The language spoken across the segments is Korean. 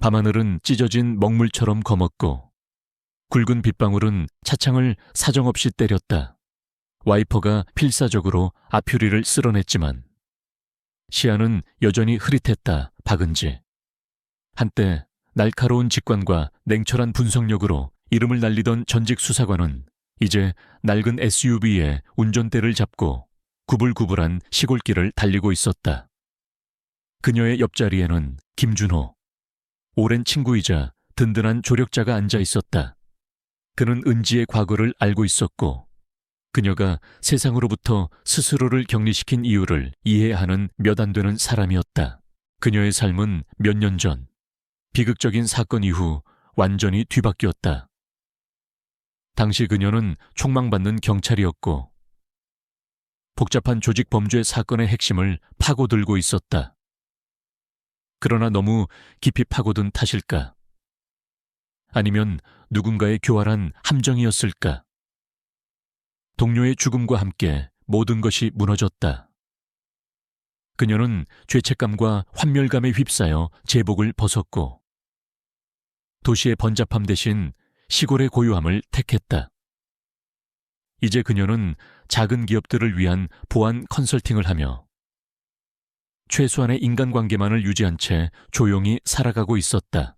밤하늘은 찢어진 먹물처럼 검었고 굵은 빗방울은 차창을 사정없이 때렸다. 와이퍼가 필사적으로 앞유리를 쓸어냈지만 시야는 여전히 흐릿했다. 박은지. 한때 날카로운 직관과 냉철한 분석력으로 이름을 날리던 전직 수사관은 이제 낡은 SUV에 운전대를 잡고 구불구불한 시골길을 달리고 있었다. 그녀의 옆자리에는 김준호, 오랜 친구이자 든든한 조력자가 앉아 있었다. 그는 은지의 과거를 알고 있었고 그녀가 세상으로부터 스스로를 격리시킨 이유를 이해하는 몇 안 되는 사람이었다. 그녀의 삶은 몇 년 전 비극적인 사건 이후 완전히 뒤바뀌었다. 당시 그녀는 총망받는 경찰이었고 복잡한 조직 범죄 사건의 핵심을 파고들고 있었다. 그러나 너무 깊이 파고든 탓일까? 아니면 누군가의 교활한 함정이었을까? 동료의 죽음과 함께 모든 것이 무너졌다. 그녀는 죄책감과 환멸감에 휩싸여 제복을 벗었고 도시의 번잡함 대신 시골의 고요함을 택했다. 이제 그녀는 작은 기업들을 위한 보안 컨설팅을 하며 최소한의 인간관계만을 유지한 채 조용히 살아가고 있었다.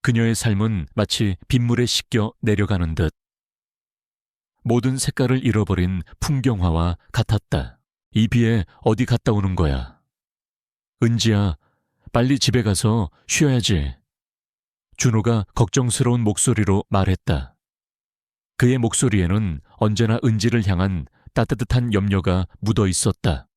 그녀의 삶은 마치 빗물에 씻겨 내려가는 듯 모든 색깔을 잃어버린 풍경화와 같았다. 이 비에 어디 갔다 오는 거야? 은지야, 빨리 집에 가서 쉬어야지. 준호가 걱정스러운 목소리로 말했다. 그의 목소리에는 언제나 은지를 향한 따뜻한 염려가 묻어 있었다.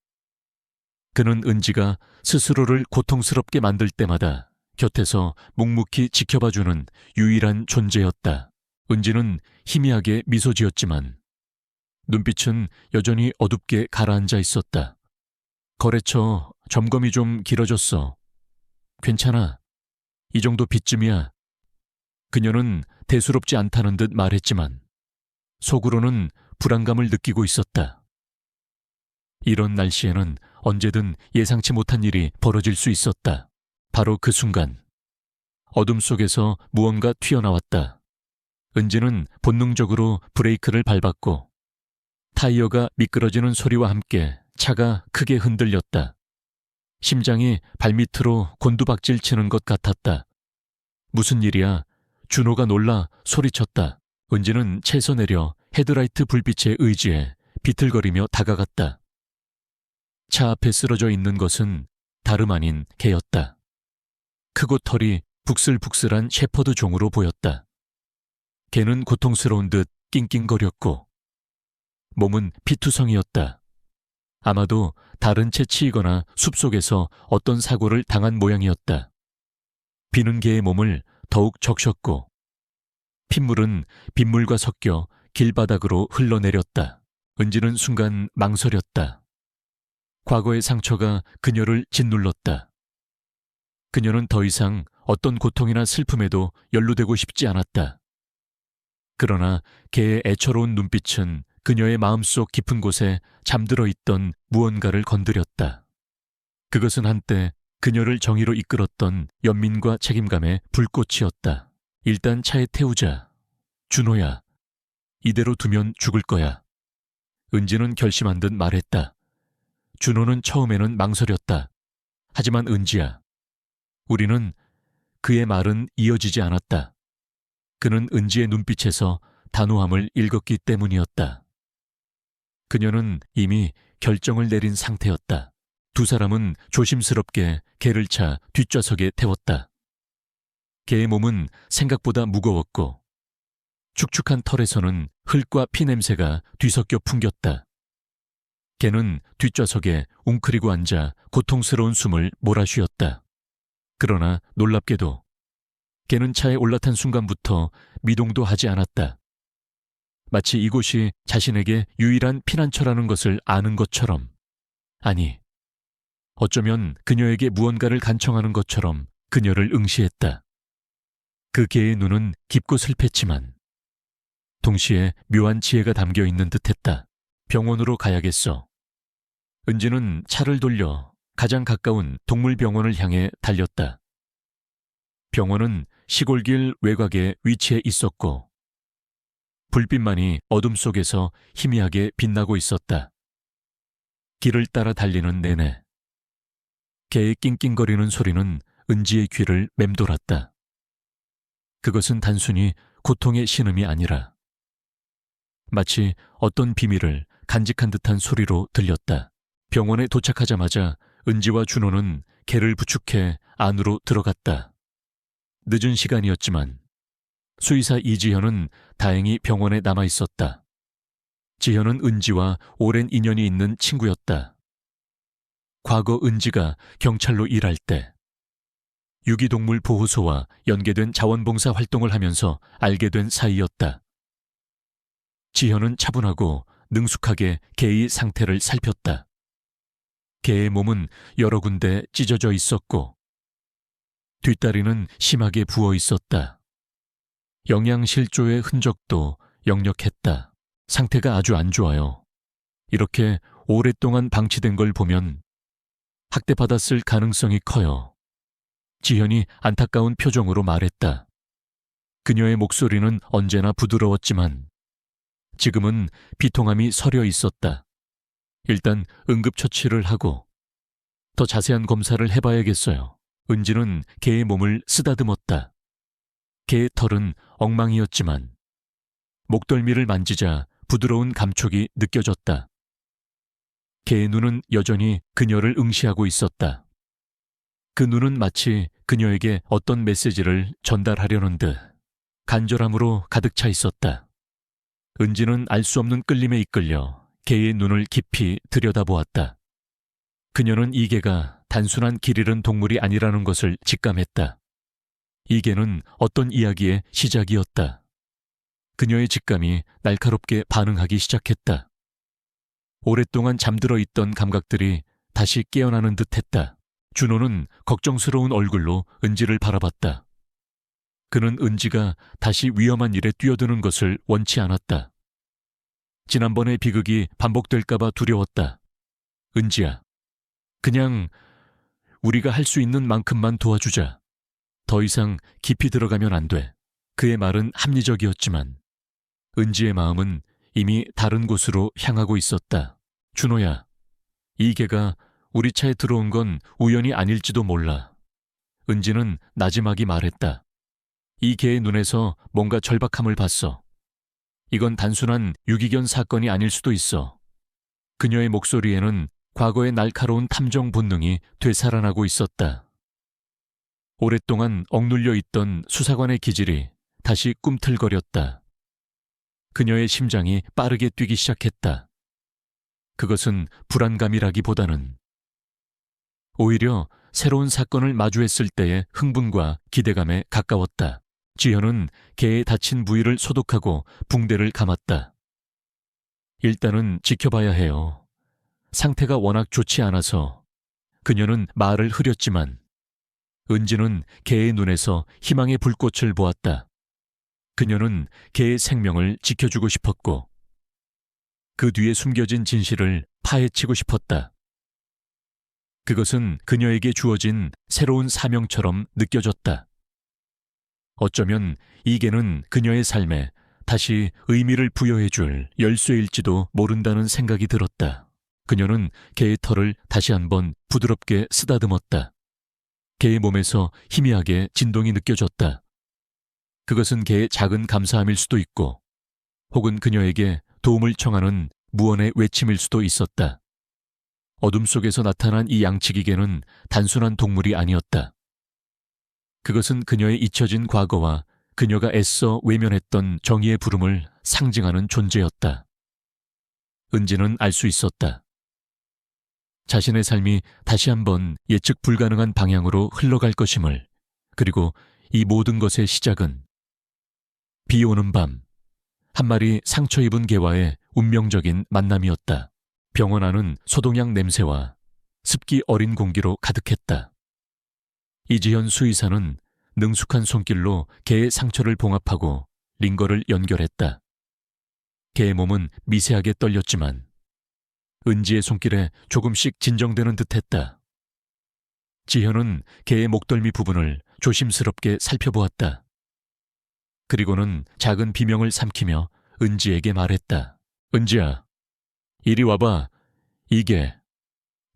그는 은지가 스스로를 고통스럽게 만들 때마다 곁에서 묵묵히 지켜봐주는 유일한 존재였다. 은지는 희미하게 미소 지었지만 눈빛은 여전히 어둡게 가라앉아 있었다. 거래처 점검이 좀 길어졌어. 괜찮아. 이 정도 빚쯤이야. 그녀는 대수롭지 않다는 듯 말했지만 속으로는 불안감을 느끼고 있었다. 이런 날씨에는 언제든 예상치 못한 일이 벌어질 수 있었다. 바로 그 순간 어둠 속에서 무언가 튀어나왔다. 은지는 본능적으로 브레이크를 밟았고 타이어가 미끄러지는 소리와 함께 차가 크게 흔들렸다. 심장이 발밑으로 곤두박질 치는 것 같았다. 무슨 일이야? 준호가 놀라 소리쳤다. 은지는 채에서 내려 헤드라이트 불빛에 의지해 비틀거리며 다가갔다. 차 앞에 쓰러져 있는 것은 다름 아닌 개였다. 크고 털이 북슬북슬한 shepherd 종으로 보였다. 개는 고통스러운 듯 낑낑거렸고 몸은 피투성이었다. 아마도 다른 채 치이거나 숲속에서 어떤 사고를 당한 모양이었다. 비는 개의 몸을 더욱 적셨고 핏물은 빗물과 섞여 길바닥으로 흘러내렸다. 은지는 순간 망설였다. 과거의 상처가 그녀를 짓눌렀다. 그녀는 더 이상 어떤 고통이나 슬픔에도 연루되고 싶지 않았다. 그러나 개의 애처로운 눈빛은 그녀의 마음속 깊은 곳에 잠들어 있던 무언가를 건드렸다. 그것은 한때 그녀를 정의로 이끌었던 연민과 책임감의 불꽃이었다. 일단 차에 태우자. 준호야, 이대로 두면 죽을 거야. 은지는 결심한 듯 말했다. 준호는 처음에는 망설였다. 하지만 은지야, 우리는 그의 말은 이어지지 않았다. 그는 은지의 눈빛에서 단호함을 읽었기 때문이었다. 그녀는 이미 결정을 내린 상태였다. 두 사람은 조심스럽게 개를 차 뒷좌석에 태웠다. 개의 몸은 생각보다 무거웠고 축축한 털에서는 흙과 피 냄새가 뒤섞여 풍겼다. 개는 뒷좌석에 웅크리고 앉아 고통스러운 숨을 몰아쉬었다. 그러나 놀랍게도 개는 차에 올라탄 순간부터 미동도 하지 않았다. 마치 이곳이 자신에게 유일한 피난처라는 것을 아는 것처럼, 아니, 어쩌면 그녀에게 무언가를 간청하는 것처럼 그녀를 응시했다. 그 개의 눈은 깊고 슬펐지만 동시에 묘한 지혜가 담겨 있는 듯했다. 병원으로 가야겠어. 은지는 차를 돌려 가장 가까운 동물병원을 향해 달렸다. 병원은 시골길 외곽에 위치해 있었고 불빛만이 어둠 속에서 희미하게 빛나고 있었다. 길을 따라 달리는 내내 개의 낑낑거리는 소리는 은지의 귀를 맴돌았다. 그것은 단순히 고통의 신음이 아니라 마치 어떤 비밀을 간직한 듯한 소리로 들렸다. 병원에 도착하자마자 은지와 준호는 개를 부축해 안으로 들어갔다. 늦은 시간이었지만 수의사 이지현은 다행히 병원에 남아 있었다. 지현은 은지와 오랜 인연이 있는 친구였다. 과거 은지가 경찰로 일할 때 유기동물 보호소와 연계된 자원봉사 활동을 하면서 알게 된 사이였다. 지현은 차분하고 능숙하게 개의 상태를 살폈다. 개의 몸은 여러 군데 찢어져 있었고 뒷다리는 심하게 부어 있었다. 영양실조의 흔적도 역력했다. 상태가 아주 안 좋아요. 이렇게 오랫동안 방치된 걸 보면 학대받았을 가능성이 커요. 지현이 안타까운 표정으로 말했다. 그녀의 목소리는 언제나 부드러웠지만 지금은 비통함이 서려 있었다. 일단 응급처치를 하고 더 자세한 검사를 해봐야겠어요. 은지는 개의 몸을 쓰다듬었다. 개의 털은 엉망이었지만 목덜미를 만지자 부드러운 감촉이 느껴졌다. 개의 눈은 여전히 그녀를 응시하고 있었다. 그 눈은 마치 그녀에게 어떤 메시지를 전달하려는 듯 간절함으로 가득 차 있었다. 은지는 알 수 없는 끌림에 이끌려 개의 눈을 깊이 들여다보았다. 그녀는 이 개가 단순한 길 잃은 동물이 아니라는 것을 직감했다. 이 개는 어떤 이야기의 시작이었다. 그녀의 직감이 날카롭게 반응하기 시작했다. 오랫동안 잠들어 있던 감각들이 다시 깨어나는 듯했다. 준호는 걱정스러운 얼굴로 은지를 바라봤다. 그는 은지가 다시 위험한 일에 뛰어드는 것을 원치 않았다. 지난번의 비극이 반복될까봐 두려웠다. 은지야, 그냥 우리가 할 수 있는 만큼만 도와주자. 더 이상 깊이 들어가면 안 돼. 그의 말은 합리적이었지만 은지의 마음은 이미 다른 곳으로 향하고 있었다. 준호야, 이 개가 우리 차에 들어온 건 우연이 아닐지도 몰라. 은지는 나지막이 말했다. 이 개의 눈에서 뭔가 절박함을 봤어. 이건 단순한 유기견 사건이 아닐 수도 있어. 그녀의 목소리에는 과거의 날카로운 탐정 본능이 되살아나고 있었다. 오랫동안 억눌려 있던 수사관의 기질이 다시 꿈틀거렸다. 그녀의 심장이 빠르게 뛰기 시작했다. 그것은 불안감이라기보다는 오히려 새로운 사건을 마주했을 때의 흥분과 기대감에 가까웠다. 지현은 개의 다친 부위를 소독하고 붕대를 감았다. 일단은 지켜봐야 해요. 상태가 워낙 좋지 않아서 그녀는 말을 흐렸지만 은지는 개의 눈에서 희망의 불꽃을 보았다. 그녀는 개의 생명을 지켜주고 싶었고 그 뒤에 숨겨진 진실을 파헤치고 싶었다. 그것은 그녀에게 주어진 새로운 사명처럼 느껴졌다. 어쩌면 이 개는 그녀의 삶에 다시 의미를 부여해줄 열쇠일지도 모른다는 생각이 들었다. 그녀는 개의 털을 다시 한번 부드럽게 쓰다듬었다. 개의 몸에서 희미하게 진동이 느껴졌다. 그것은 개의 작은 감사함일 수도 있고 혹은 그녀에게 도움을 청하는 무언의 외침일 수도 있었다. 어둠 속에서 나타난 이 양치기개는 단순한 동물이 아니었다. 그것은 그녀의 잊혀진 과거와 그녀가 애써 외면했던 정의의 부름을 상징하는 존재였다. 은지는 알 수 있었다. 자신의 삶이 다시 한번 예측 불가능한 방향으로 흘러갈 것임을, 그리고 이 모든 것의 시작은 비 오는 밤, 한 마리 상처 입은 개와의 운명적인 만남이었다. 병원 안은 소독약 냄새와 습기 어린 공기로 가득했다. 이지현 수의사는 능숙한 손길로 개의 상처를 봉합하고 링거를 연결했다. 개의 몸은 미세하게 떨렸지만 은지의 손길에 조금씩 진정되는 듯했다. 지현은 개의 목덜미 부분을 조심스럽게 살펴보았다. 그리고는 작은 비명을 삼키며 은지에게 말했다. 은지야, 이리 와봐. 이게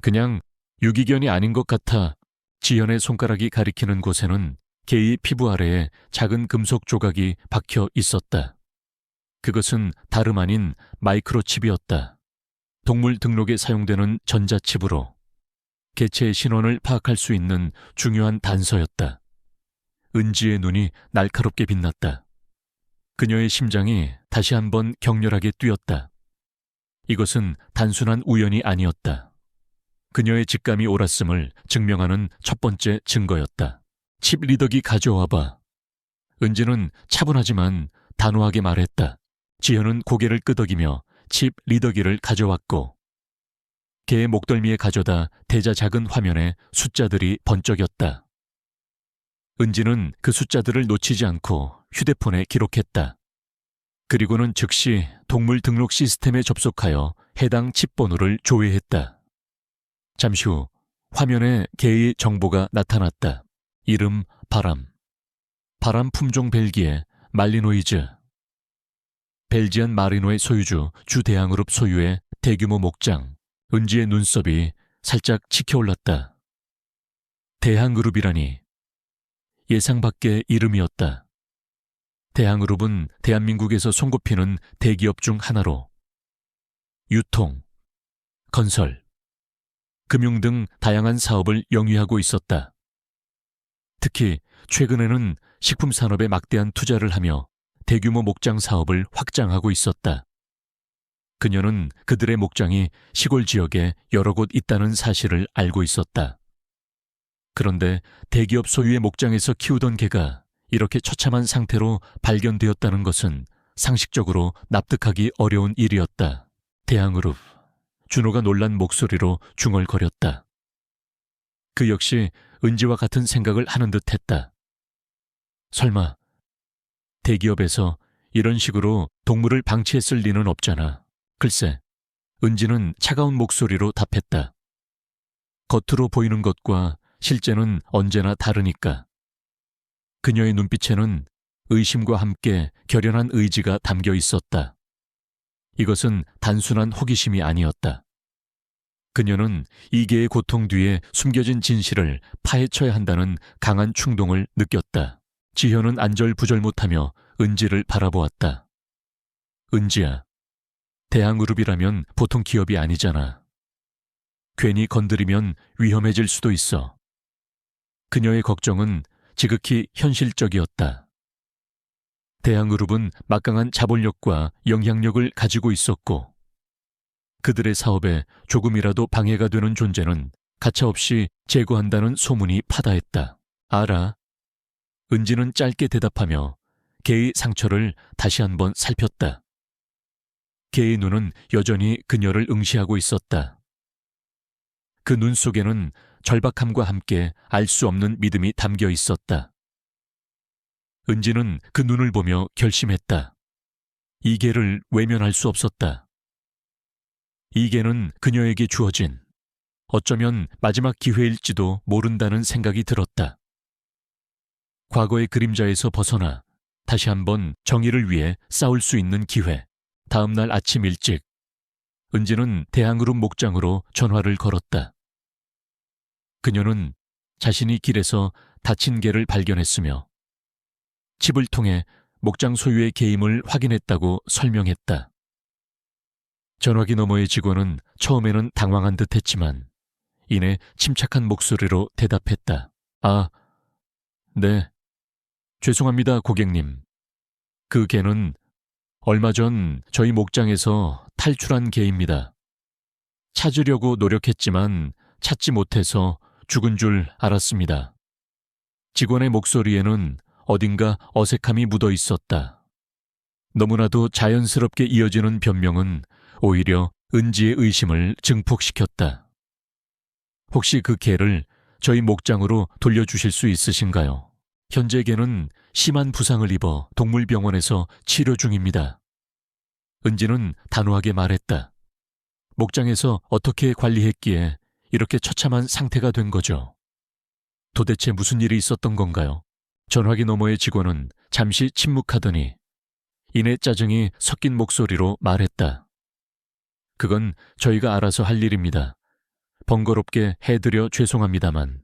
그냥 유기견이 아닌 것 같아. 지현의 손가락이 가리키는 곳에는 개의 피부 아래에 작은 금속 조각이 박혀 있었다. 그것은 다름 아닌 마이크로칩이었다. 동물 등록에 사용되는 전자칩으로 개체의 신원을 파악할 수 있는 중요한 단서였다. 은지의 눈이 날카롭게 빛났다. 그녀의 심장이 다시 한번 격렬하게 뛰었다. 이것은 단순한 우연이 아니었다. 그녀의 직감이 옳았음을 증명하는 첫 번째 증거였다. 칩 리더기 가져와봐. 은지는 차분하지만 단호하게 말했다. 지현은 고개를 끄덕이며 칩 리더기를 가져왔고 개의 목덜미에 가져다 대자 작은 화면에 숫자들이 번쩍였다. 은지는 그 숫자들을 놓치지 않고 휴대폰에 기록했다. 그리고는 즉시 동물 등록 시스템에 접속하여 해당 칩 번호를 조회했다. 잠시 후 화면에 개의 정보가 나타났다. 이름 바람, 바람 품종 벨기에 말리노이즈, 벨지안 마리노의 소유주 주대항그룹 소유의 대규모 목장. 은지의 눈썹이 살짝 치켜올랐다. 대항그룹이라니. 예상 밖의 이름이었다. 대항그룹은 대한민국에서 손꼽히는 대기업 중 하나로 유통, 건설, 금융 등 다양한 사업을 영위하고 있었다. 특히 최근에는 식품 산업에 막대한 투자를 하며 대규모 목장 사업을 확장하고 있었다. 그녀는 그들의 목장이 시골 지역에 여러 곳 있다는 사실을 알고 있었다. 그런데 대기업 소유의 목장에서 키우던 개가 이렇게 처참한 상태로 발견되었다는 것은 상식적으로 납득하기 어려운 일이었다. 대항그룹, 준호가 놀란 목소리로 중얼거렸다. 그 역시 은지와 같은 생각을 하는 듯했다. 설마 대기업에서 이런 식으로 동물을 방치했을 리는 없잖아. 글쎄, 은지는 차가운 목소리로 답했다. 겉으로 보이는 것과 실제는 언제나 다르니까. 그녀의 눈빛에는 의심과 함께 결연한 의지가 담겨 있었다. 이것은 단순한 호기심이 아니었다. 그녀는 이 개의 고통 뒤에 숨겨진 진실을 파헤쳐야 한다는 강한 충동을 느꼈다. 지현은 안절부절 못하며 은지를 바라보았다. 은지야, 대항그룹이라면 보통 기업이 아니잖아. 괜히 건드리면 위험해질 수도 있어. 그녀의 걱정은 지극히 현실적이었다. 대항그룹은 막강한 자본력과 영향력을 가지고 있었고 그들의 사업에 조금이라도 방해가 되는 존재는 가차없이 제거한다는 소문이 파다했다. 알아. 은지는 짧게 대답하며 개의 상처를 다시 한번 살폈다. 개의 눈은 여전히 그녀를 응시하고 있었다. 그 눈 속에는 절박함과 함께 알 수 없는 믿음이 담겨 있었다. 은지는 그 눈을 보며 결심했다. 이 개를 외면할 수 없었다. 이 개는 그녀에게 주어진 어쩌면 마지막 기회일지도 모른다는 생각이 들었다. 과거의 그림자에서 벗어나 다시 한번 정의를 위해 싸울 수 있는 기회. 다음 날 아침 일찍 은지는 대항그룹 목장으로 전화를 걸었다. 그녀는 자신이 길에서 다친 개를 발견했으며 칩을 통해 목장 소유의 개임을 확인했다고 설명했다. 전화기 너머의 직원은 처음에는 당황한 듯했지만 이내 침착한 목소리로 대답했다. 아, 네. 죄송합니다, 고객님. 그 개는 얼마 전 저희 목장에서 탈출한 개입니다. 찾으려고 노력했지만 찾지 못해서 죽은 줄 알았습니다. 직원의 목소리에는 어딘가 어색함이 묻어 있었다. 너무나도 자연스럽게 이어지는 변명은 오히려 은지의 의심을 증폭시켰다. 혹시 그 개를 저희 목장으로 돌려주실 수 있으신가요? 현재 개는 심한 부상을 입어 동물병원에서 치료 중입니다. 은지는 단호하게 말했다. 목장에서 어떻게 관리했기에 이렇게 처참한 상태가 된 거죠? 도대체 무슨 일이 있었던 건가요? 전화기 너머의 직원은 잠시 침묵하더니 이내 짜증이 섞인 목소리로 말했다. 그건 저희가 알아서 할 일입니다. 번거롭게 해드려 죄송합니다만.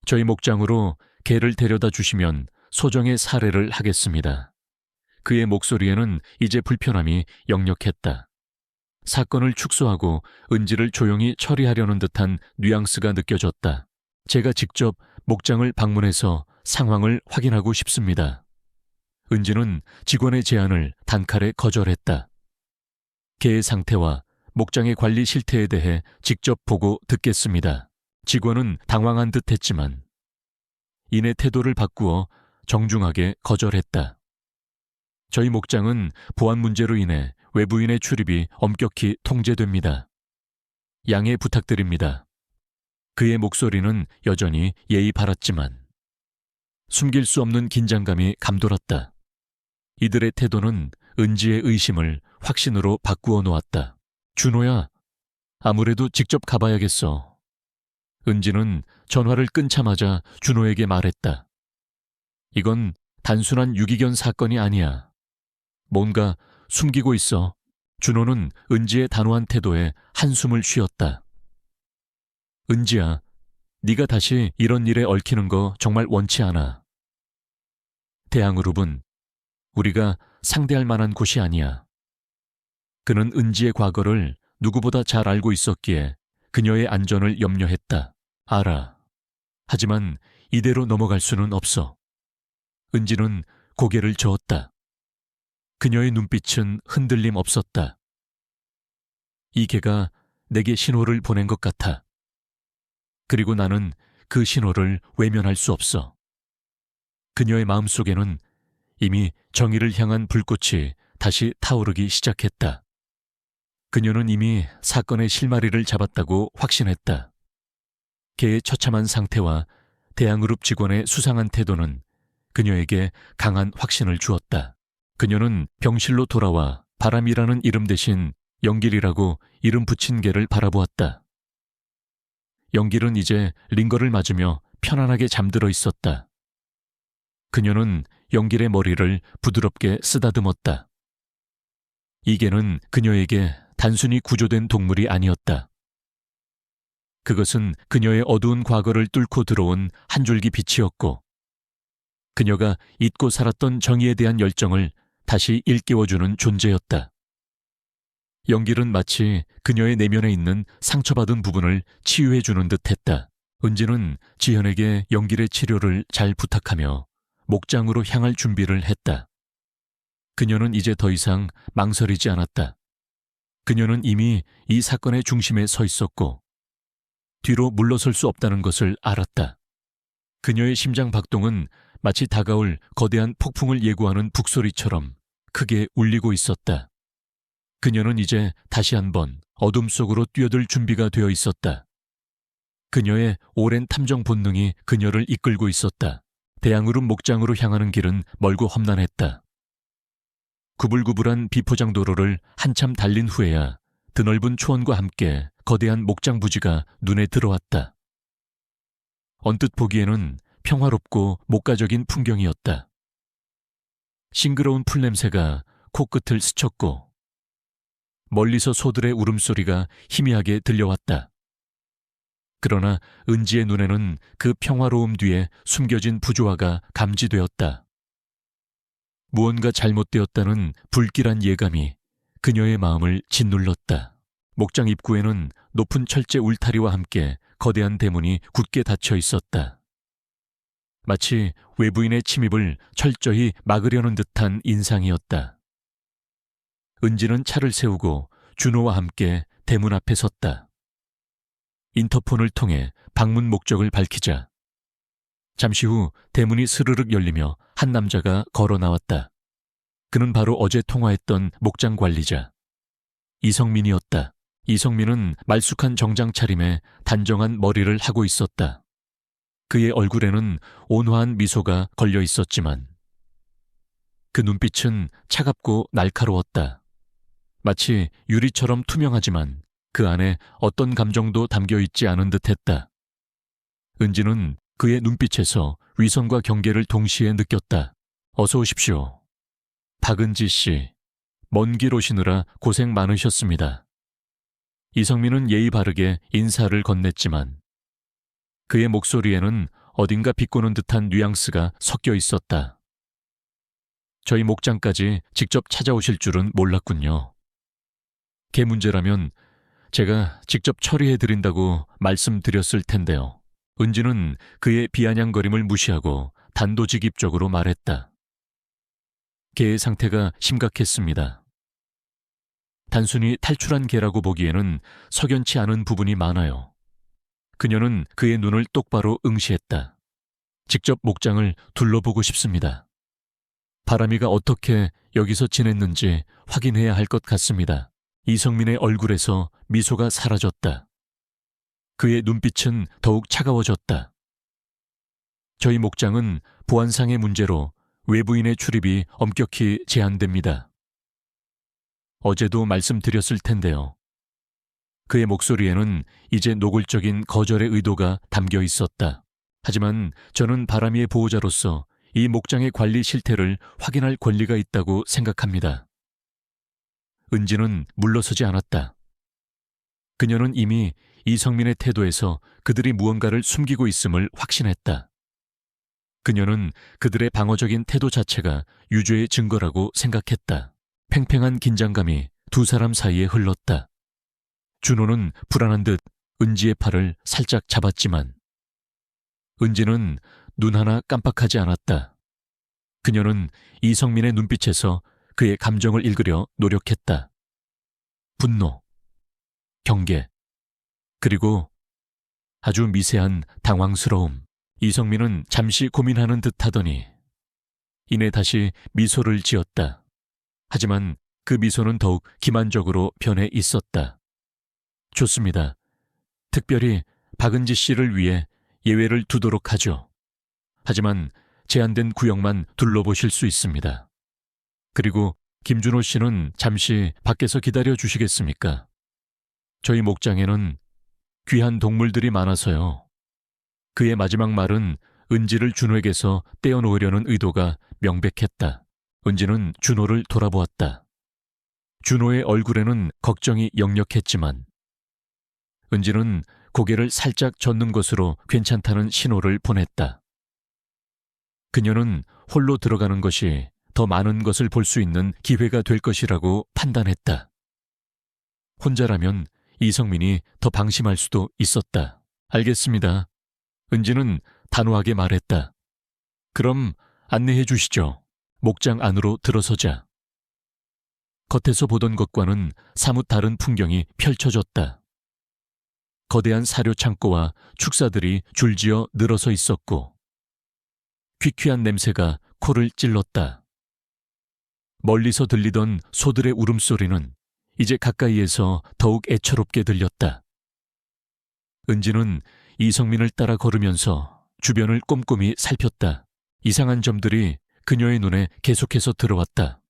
저희 목장으로 개를 데려다 주시면 소정의 사례를 하겠습니다. 그의 목소리에는 이제 불편함이 역력했다. 사건을 축소하고 은지를 조용히 처리하려는 듯한 뉘앙스가 느껴졌다. 제가 직접 목장을 방문해서 상황을 확인하고 싶습니다. 은지는 직원의 제안을 단칼에 거절했다. 개의 상태와 목장의 관리 실태에 대해 직접 보고 듣겠습니다. 직원은 당황한 듯 했지만 이내 태도를 바꾸어 정중하게 거절했다. 저희 목장은 보안 문제로 인해 외부인의 출입이 엄격히 통제됩니다. 양해 부탁드립니다. 그의 목소리는 여전히 예의 바랐지만 숨길 수 없는 긴장감이 감돌았다. 이들의 태도는 은지의 의심을 확신으로 바꾸어 놓았다. 준호야, 아무래도 직접 가봐야겠어. 은지는 전화를 끊자마자 준호에게 말했다. 이건 단순한 유기견 사건이 아니야. 뭔가 숨기고 있어. 준호는 은지의 단호한 태도에 한숨을 쉬었다. 은지야, 네가 다시 이런 일에 얽히는 거 정말 원치 않아. 대항그룹은 우리가 상대할 만한 곳이 아니야. 그는 은지의 과거를 누구보다 잘 알고 있었기에 그녀의 안전을 염려했다. 알아. 하지만 이대로 넘어갈 수는 없어. 은지는 고개를 저었다. 그녀의 눈빛은 흔들림 없었다. 이 개가 내게 신호를 보낸 것 같아. 그리고 나는 그 신호를 외면할 수 없어. 그녀의 마음속에는 이미 정의를 향한 불꽃이 다시 타오르기 시작했다. 그녀는 이미 사건의 실마리를 잡았다고 확신했다. 개의 처참한 상태와 대항그룹 직원의 수상한 태도는 그녀에게 강한 확신을 주었다. 그녀는 병실로 돌아와 바람이라는 이름 대신 영길이라고 이름 붙인 개를 바라보았다. 영길은 이제 링거를 맞으며 편안하게 잠들어 있었다. 그녀는 영길의 머리를 부드럽게 쓰다듬었다. 이 개는 그녀에게 단순히 구조된 동물이 아니었다. 그것은 그녀의 어두운 과거를 뚫고 들어온 한 줄기 빛이었고 그녀가 잊고 살았던 정의에 대한 열정을 다시 일깨워주는 존재였다. 영길은 마치 그녀의 내면에 있는 상처받은 부분을 치유해주는 듯했다. 은지는 지현에게 영길의 치료를 잘 부탁하며 목장으로 향할 준비를 했다. 그녀는 이제 더 이상 망설이지 않았다. 그녀는 이미 이 사건의 중심에 서 있었고 뒤로 물러설 수 없다는 것을 알았다. 그녀의 심장 박동은 마치 다가올 거대한 폭풍을 예고하는 북소리처럼 크게 울리고 있었다. 그녀는 이제 다시 한번 어둠 속으로 뛰어들 준비가 되어 있었다. 그녀의 오랜 탐정 본능이 그녀를 이끌고 있었다. 대항그룹 목장으로 향하는 길은 멀고 험난했다. 구불구불한 비포장 도로를 한참 달린 후에야 드넓은 초원과 함께 거대한 목장 부지가 눈에 들어왔다. 언뜻 보기에는 평화롭고 목가적인 풍경이었다. 싱그러운 풀냄새가 코끝을 스쳤고 멀리서 소들의 울음소리가 희미하게 들려왔다. 그러나 은지의 눈에는 그 평화로움 뒤에 숨겨진 부조화가 감지되었다. 무언가 잘못되었다는 불길한 예감이 그녀의 마음을 짓눌렀다. 목장 입구에는 높은 철제 울타리와 함께 거대한 대문이 굳게 닫혀 있었다. 마치 외부인의 침입을 철저히 막으려는 듯한 인상이었다. 은지는 차를 세우고 준호와 함께 대문 앞에 섰다. 인터폰을 통해 방문 목적을 밝히자 잠시 후 대문이 스르륵 열리며 한 남자가 걸어 나왔다. 그는 바로 어제 통화했던 목장 관리자 이성민이었다. 이성민은 말쑥한 정장 차림에 단정한 머리를 하고 있었다. 그의 얼굴에는 온화한 미소가 걸려 있었지만 그 눈빛은 차갑고 날카로웠다. 마치 유리처럼 투명하지만 그 안에 어떤 감정도 담겨 있지 않은 듯했다. 은지는 그의 눈빛에서 위선과 경계를 동시에 느꼈다. 어서 오십시오. 박은지 씨, 먼 길 오시느라 고생 많으셨습니다. 이성민은 예의 바르게 인사를 건넸지만 그의 목소리에는 어딘가 비꼬는 듯한 뉘앙스가 섞여 있었다. 저희 목장까지 직접 찾아오실 줄은 몰랐군요. 개 문제라면 제가 직접 처리해드린다고 말씀드렸을 텐데요. 은지는 그의 비아냥거림을 무시하고 단도직입적으로 말했다. 개의 상태가 심각했습니다. 단순히 탈출한 개라고 보기에는 석연치 않은 부분이 많아요. 그녀는 그의 눈을 똑바로 응시했다. 직접 목장을 둘러보고 싶습니다. 바람이가 어떻게 여기서 지냈는지 확인해야 할 것 같습니다. 이성민의 얼굴에서 미소가 사라졌다. 그의 눈빛은 더욱 차가워졌다. 저희 목장은 보안상의 문제로 외부인의 출입이 엄격히 제한됩니다. 어제도 말씀드렸을 텐데요. 그의 목소리에는 이제 노골적인 거절의 의도가 담겨 있었다. 하지만 저는 바람이의 보호자로서 이 목장의 관리 실태를 확인할 권리가 있다고 생각합니다. 은지는 물러서지 않았다. 그녀는 이미 이성민의 태도에서 그들이 무언가를 숨기고 있음을 확신했다. 그녀는 그들의 방어적인 태도 자체가 유죄의 증거라고 생각했다. 팽팽한 긴장감이 두 사람 사이에 흘렀다. 준호는 불안한 듯 은지의 팔을 살짝 잡았지만 은지는 눈 하나 깜빡하지 않았다. 그녀는 이성민의 눈빛에서 그의 감정을 읽으려 노력했다. 분노, 경계, 그리고 아주 미세한 당황스러움. 이성민은 잠시 고민하는 듯 하더니 이내 다시 미소를 지었다. 하지만 그 미소는 더욱 기만적으로 변해 있었다. 좋습니다. 특별히 박은지 씨를 위해 예외를 두도록 하죠. 하지만 제한된 구역만 둘러보실 수 있습니다. 그리고 김준호 씨는 잠시 밖에서 기다려 주시겠습니까? 저희 목장에는 귀한 동물들이 많아서요. 그의 마지막 말은 은지를 준호에게서 떼어놓으려는 의도가 명백했다. 은지는 준호를 돌아보았다. 준호의 얼굴에는 걱정이 역력했지만 은지는 고개를 살짝 젓는 것으로 괜찮다는 신호를 보냈다. 그녀는 홀로 들어가는 것이 더 많은 것을 볼 수 있는 기회가 될 것이라고 판단했다. 혼자라면 이성민이 더 방심할 수도 있었다. 알겠습니다. 은지는 단호하게 말했다. 그럼 안내해 주시죠. 목장 안으로 들어서자. 겉에서 보던 것과는 사뭇 다른 풍경이 펼쳐졌다. 거대한 사료 창고와 축사들이 줄지어 늘어서 있었고 퀴퀴한 냄새가 코를 찔렀다. 멀리서 들리던 소들의 울음소리는 이제 가까이에서 더욱 애처롭게 들렸다. 은지는 이성민을 따라 걸으면서 주변을 꼼꼼히 살폈다. 이상한 점들이 그녀의 눈에 계속해서 들어왔다.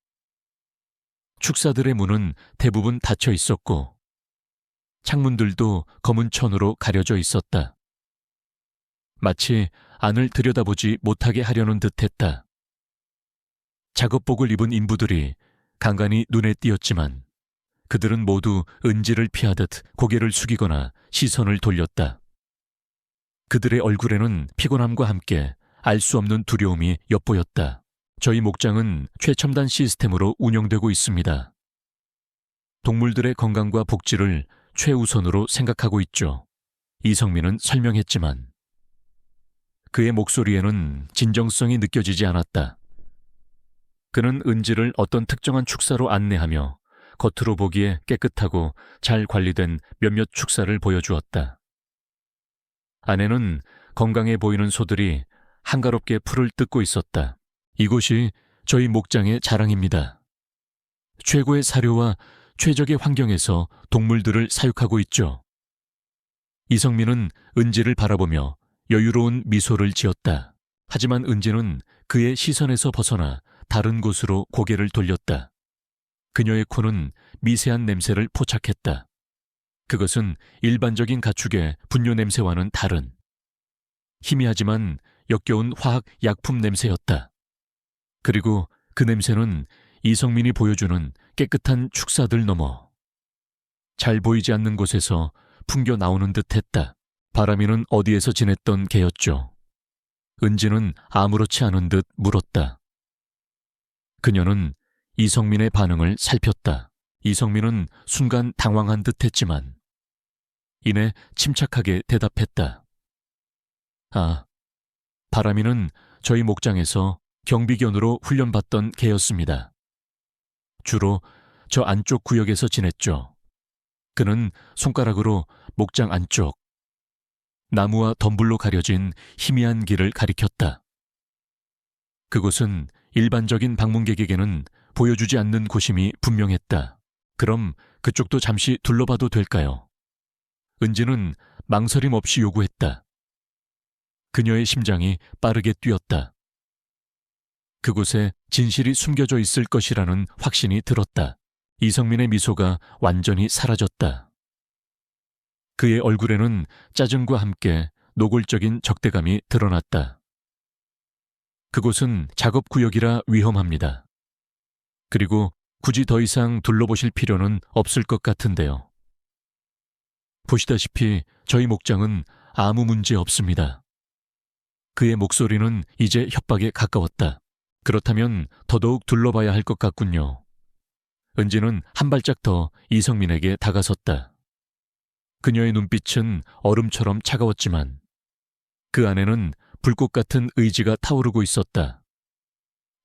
축사들의 문은 대부분 닫혀 있었고 창문들도 검은 천으로 가려져 있었다. 마치 안을 들여다보지 못하게 하려는 듯했다. 작업복을 입은 인부들이 간간히 눈에 띄었지만 그들은 모두 은지를 피하듯 고개를 숙이거나 시선을 돌렸다. 그들의 얼굴에는 피곤함과 함께 알 수 없는 두려움이 엿보였다. 저희 목장은 최첨단 시스템으로 운영되고 있습니다. 동물들의 건강과 복지를 최우선으로 생각하고 있죠. 이성민은 설명했지만 그의 목소리에는 진정성이 느껴지지 않았다. 그는 은지를 어떤 특정한 축사로 안내하며 겉으로 보기에 깨끗하고 잘 관리된 몇몇 축사를 보여주었다. 안에는 건강해 보이는 소들이 한가롭게 풀을 뜯고 있었다. 이곳이 저희 목장의 자랑입니다. 최고의 사료와 최적의 환경에서 동물들을 사육하고 있죠. 이성민은 은지를 바라보며 여유로운 미소를 지었다. 하지만 은지는 그의 시선에서 벗어나 다른 곳으로 고개를 돌렸다. 그녀의 코는 미세한 냄새를 포착했다. 그것은 일반적인 가축의 분뇨 냄새와는 다른 희미하지만 역겨운 화학 약품 냄새였다. 그리고 그 냄새는 이성민이 보여주는 깨끗한 축사들 너머 잘 보이지 않는 곳에서 풍겨 나오는 듯했다. 바람이는 어디에서 지냈던 개였죠. 은지는 아무렇지 않은 듯 물었다. 그녀는 이성민의 반응을 살폈다. 이성민은 순간 당황한 듯했지만 이내 침착하게 대답했다. 아, 바람이는 저희 목장에서 경비견으로 훈련받던 개였습니다. 주로 저 안쪽 구역에서 지냈죠. 그는 손가락으로 목장 안쪽, 나무와 덤불로 가려진 희미한 길을 가리켰다. 그곳은 일반적인 방문객에게는 보여주지 않는 곳임이 분명했다. 그럼 그쪽도 잠시 둘러봐도 될까요? 은지는 망설임 없이 요구했다. 그녀의 심장이 빠르게 뛰었다. 그곳에 진실이 숨겨져 있을 것이라는 확신이 들었다. 이성민의 미소가 완전히 사라졌다. 그의 얼굴에는 짜증과 함께 노골적인 적대감이 드러났다. 그곳은 작업구역이라 위험합니다. 그리고 굳이 더 이상 둘러보실 필요는 없을 것 같은데요. 보시다시피 저희 목장은 아무 문제 없습니다. 그의 목소리는 이제 협박에 가까웠다. 그렇다면 더더욱 둘러봐야 할 것 같군요. 은지는 한 발짝 더 이성민에게 다가섰다. 그녀의 눈빛은 얼음처럼 차가웠지만 그 안에는 불꽃 같은 의지가 타오르고 있었다.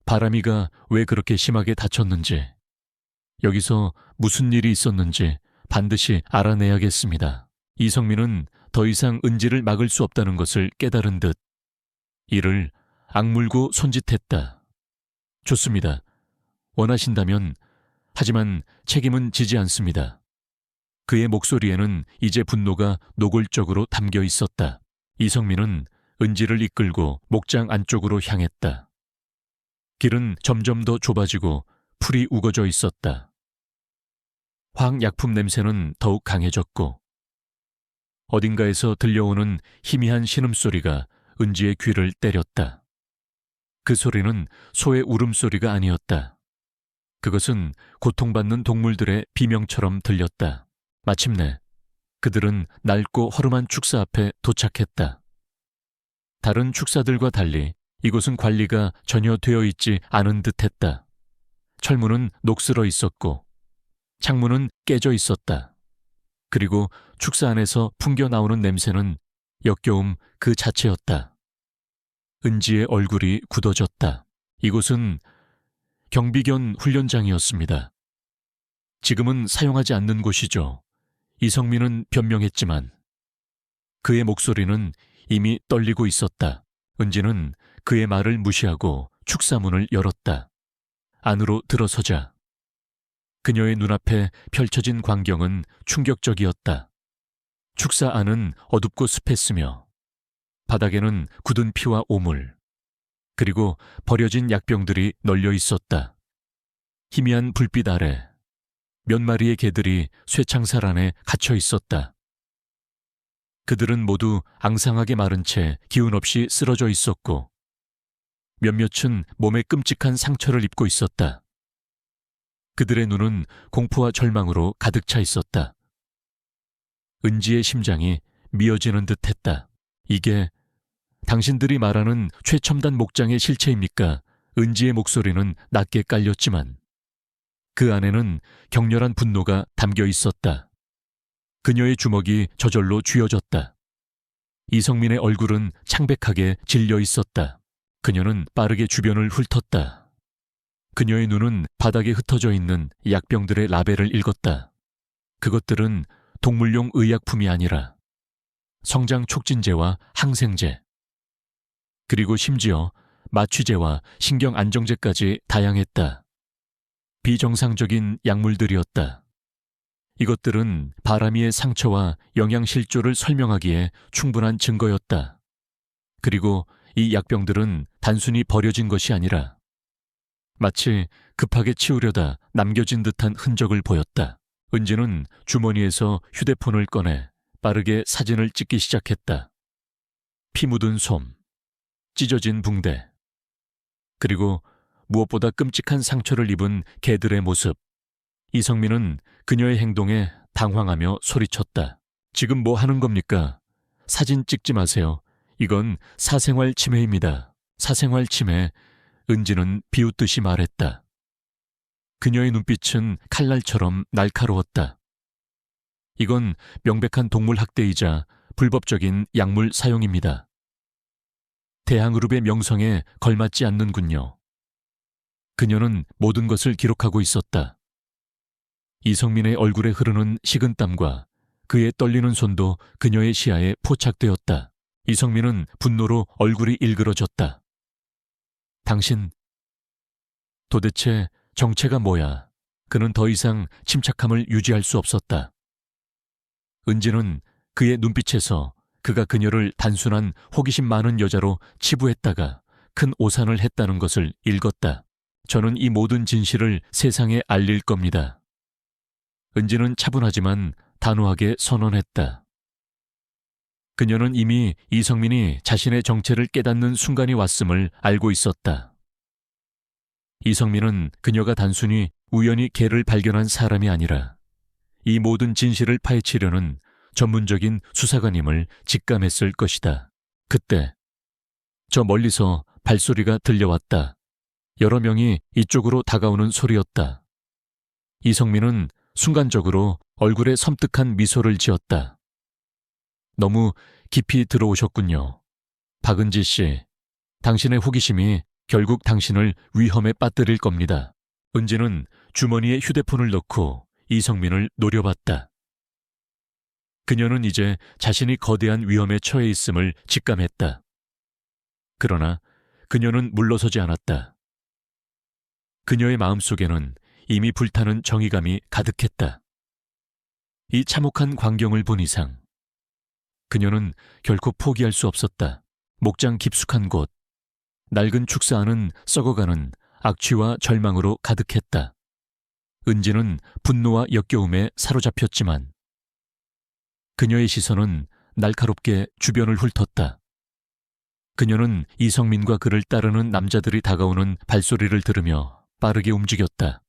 바람이가 왜 그렇게 심하게 다쳤는지, 여기서 무슨 일이 있었는지 반드시 알아내야겠습니다. 이성민은 더 이상 은지를 막을 수 없다는 것을 깨달은 듯 이를 악물고 손짓했다. 좋습니다. 원하신다면, 하지만 책임은 지지 않습니다. 그의 목소리에는 이제 분노가 노골적으로 담겨 있었다. 이성민은 은지를 이끌고 목장 안쪽으로 향했다. 길은 점점 더 좁아지고 풀이 우거져 있었다. 화학약품 냄새는 더욱 강해졌고 어딘가에서 들려오는 희미한 신음소리가 은지의 귀를 때렸다. 그 소리는 소의 울음소리가 아니었다. 그것은 고통받는 동물들의 비명처럼 들렸다. 마침내 그들은 낡고 허름한 축사 앞에 도착했다. 다른 축사들과 달리 이곳은 관리가 전혀 되어 있지 않은 듯했다. 철문은 녹슬어 있었고 창문은 깨져 있었다. 그리고 축사 안에서 풍겨 나오는 냄새는 역겨움 그 자체였다. 은지의 얼굴이 굳어졌다. 이곳은 경비견 훈련장이었습니다. 지금은 사용하지 않는 곳이죠. 이성민은 변명했지만 그의 목소리는 이미 떨리고 있었다. 은지는 그의 말을 무시하고 축사문을 열었다. 안으로 들어서자 그녀의 눈앞에 펼쳐진 광경은 충격적이었다. 축사 안은 어둡고 습했으며 바닥에는 굳은 피와 오물, 그리고 버려진 약병들이 널려 있었다. 희미한 불빛 아래 몇 마리의 개들이 쇠창살 안에 갇혀 있었다. 그들은 모두 앙상하게 마른 채 기운 없이 쓰러져 있었고 몇몇은 몸에 끔찍한 상처를 입고 있었다. 그들의 눈은 공포와 절망으로 가득 차 있었다. 은지의 심장이 미어지는 듯했다. 이게 당신들이 말하는 최첨단 목장의 실체입니까? 은지의 목소리는 낮게 깔렸지만 그 안에는 격렬한 분노가 담겨 있었다. 그녀의 주먹이 저절로 쥐어졌다. 이성민의 얼굴은 창백하게 질려 있었다. 그녀는 빠르게 주변을 훑었다. 그녀의 눈은 바닥에 흩어져 있는 약병들의 라벨을 읽었다. 그것들은 동물용 의약품이 아니라 성장 촉진제와 항생제, 그리고 심지어 마취제와 신경 안정제까지 다양했다. 비정상적인 약물들이었다. 이것들은 바람이의 상처와 영양실조를 설명하기에 충분한 증거였다. 그리고 이 약병들은 단순히 버려진 것이 아니라 마치 급하게 치우려다 남겨진 듯한 흔적을 보였다. 은지는 주머니에서 휴대폰을 꺼내 빠르게 사진을 찍기 시작했다. 피 묻은 솜, 찢어진 붕대, 그리고 무엇보다 끔찍한 상처를 입은 개들의 모습. 이성민은 그녀의 행동에 당황하며 소리쳤다. 지금 뭐 하는 겁니까? 사진 찍지 마세요. 이건 사생활 침해입니다. 사생활 침해. 은지는 비웃듯이 말했다. 그녀의 눈빛은 칼날처럼 날카로웠다. 이건 명백한 동물 학대이자 불법적인 약물 사용입니다. 대항그룹의 명성에 걸맞지 않는군요. 그녀는 모든 것을 기록하고 있었다. 이성민의 얼굴에 흐르는 식은땀과 그의 떨리는 손도 그녀의 시야에 포착되었다. 이성민은 분노로 얼굴이 일그러졌다. 당신, 도대체 정체가 뭐야? 그는 더 이상 침착함을 유지할 수 없었다. 은지는 그의 눈빛에서 그가 그녀를 단순한 호기심 많은 여자로 치부했다가 큰 오산을 했다는 것을 읽었다. 저는 이 모든 진실을 세상에 알릴 겁니다. 은지는 차분하지만 단호하게 선언했다. 그녀는 이미 이성민이 자신의 정체를 깨닫는 순간이 왔음을 알고 있었다. 이성민은 그녀가 단순히 우연히 개를 발견한 사람이 아니라 이 모든 진실을 파헤치려는 전문적인 수사관임을 직감했을 것이다. 그때 저 멀리서 발소리가 들려왔다. 여러 명이 이쪽으로 다가오는 소리였다. 이성민은 순간적으로 얼굴에 섬뜩한 미소를 지었다. 너무 깊이 들어오셨군요. 박은지 씨, 당신의 호기심이 결국 당신을 위험에 빠뜨릴 겁니다. 은지는 주머니에 휴대폰을 넣고 이성민을 노려봤다. 그녀는 이제 자신이 거대한 위험에 처해 있음을 직감했다. 그러나 그녀는 물러서지 않았다. 그녀의 마음속에는 이미 불타는 정의감이 가득했다. 이 참혹한 광경을 본 이상 그녀는 결코 포기할 수 없었다. 목장 깊숙한 곳, 낡은 축사 안은 썩어가는 악취와 절망으로 가득했다. 은지는 분노와 역겨움에 사로잡혔지만 그녀의 시선은 날카롭게 주변을 훑었다. 그녀는 이성민과 그를 따르는 남자들이 다가오는 발소리를 들으며 빠르게 움직였다.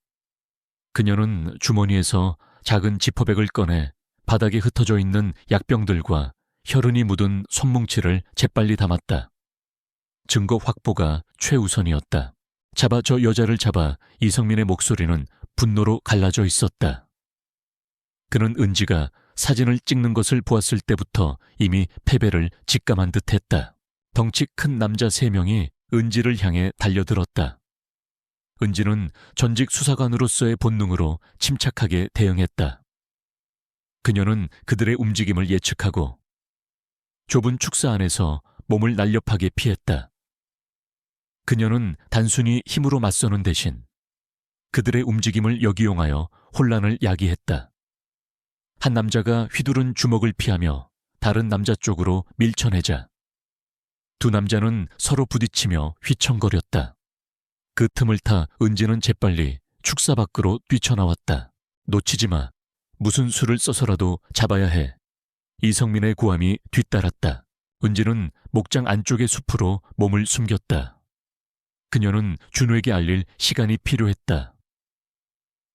그녀는 주머니에서 작은 지퍼백을 꺼내 바닥에 흩어져 있는 약병들과 혈흔이 묻은 손뭉치를 재빨리 담았다. 증거 확보가 최우선이었다. 잡아, 저 여자를 잡아. 이성민의 목소리는 분노로 갈라져 있었다. 그는 은지가 사진을 찍는 것을 보았을 때부터 이미 패배를 직감한 듯했다. 덩치 큰 남자 3명이 은지를 향해 달려들었다. 은지는 전직 수사관으로서의 본능으로 침착하게 대응했다. 그녀는 그들의 움직임을 예측하고 좁은 축사 안에서 몸을 날렵하게 피했다. 그녀는 단순히 힘으로 맞서는 대신 그들의 움직임을 역이용하여 혼란을 야기했다. 한 남자가 휘두른 주먹을 피하며 다른 남자 쪽으로 밀쳐내자 두 남자는 서로 부딪히며 휘청거렸다. 그 틈을 타 은지는 재빨리 축사 밖으로 뛰쳐나왔다. 놓치지 마. 무슨 수를 써서라도 잡아야 해. 이성민의 고함이 뒤따랐다. 은지는 목장 안쪽의 숲으로 몸을 숨겼다. 그녀는 준호에게 알릴 시간이 필요했다.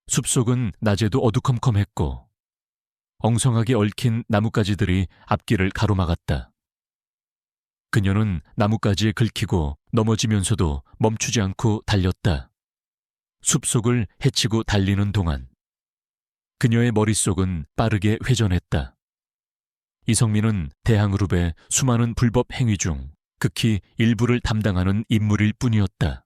숲속은 낮에도 어두컴컴했고 엉성하게 얽힌 나뭇가지들이 앞길을 가로막았다. 그녀는 나뭇가지에 긁히고 넘어지면서도 멈추지 않고 달렸다. 숲속을 헤치고 달리는 동안 그녀의 머릿속은 빠르게 회전했다. 이성민은 대항그룹의 수많은 불법 행위 중 극히 일부를 담당하는 인물일 뿐이었다.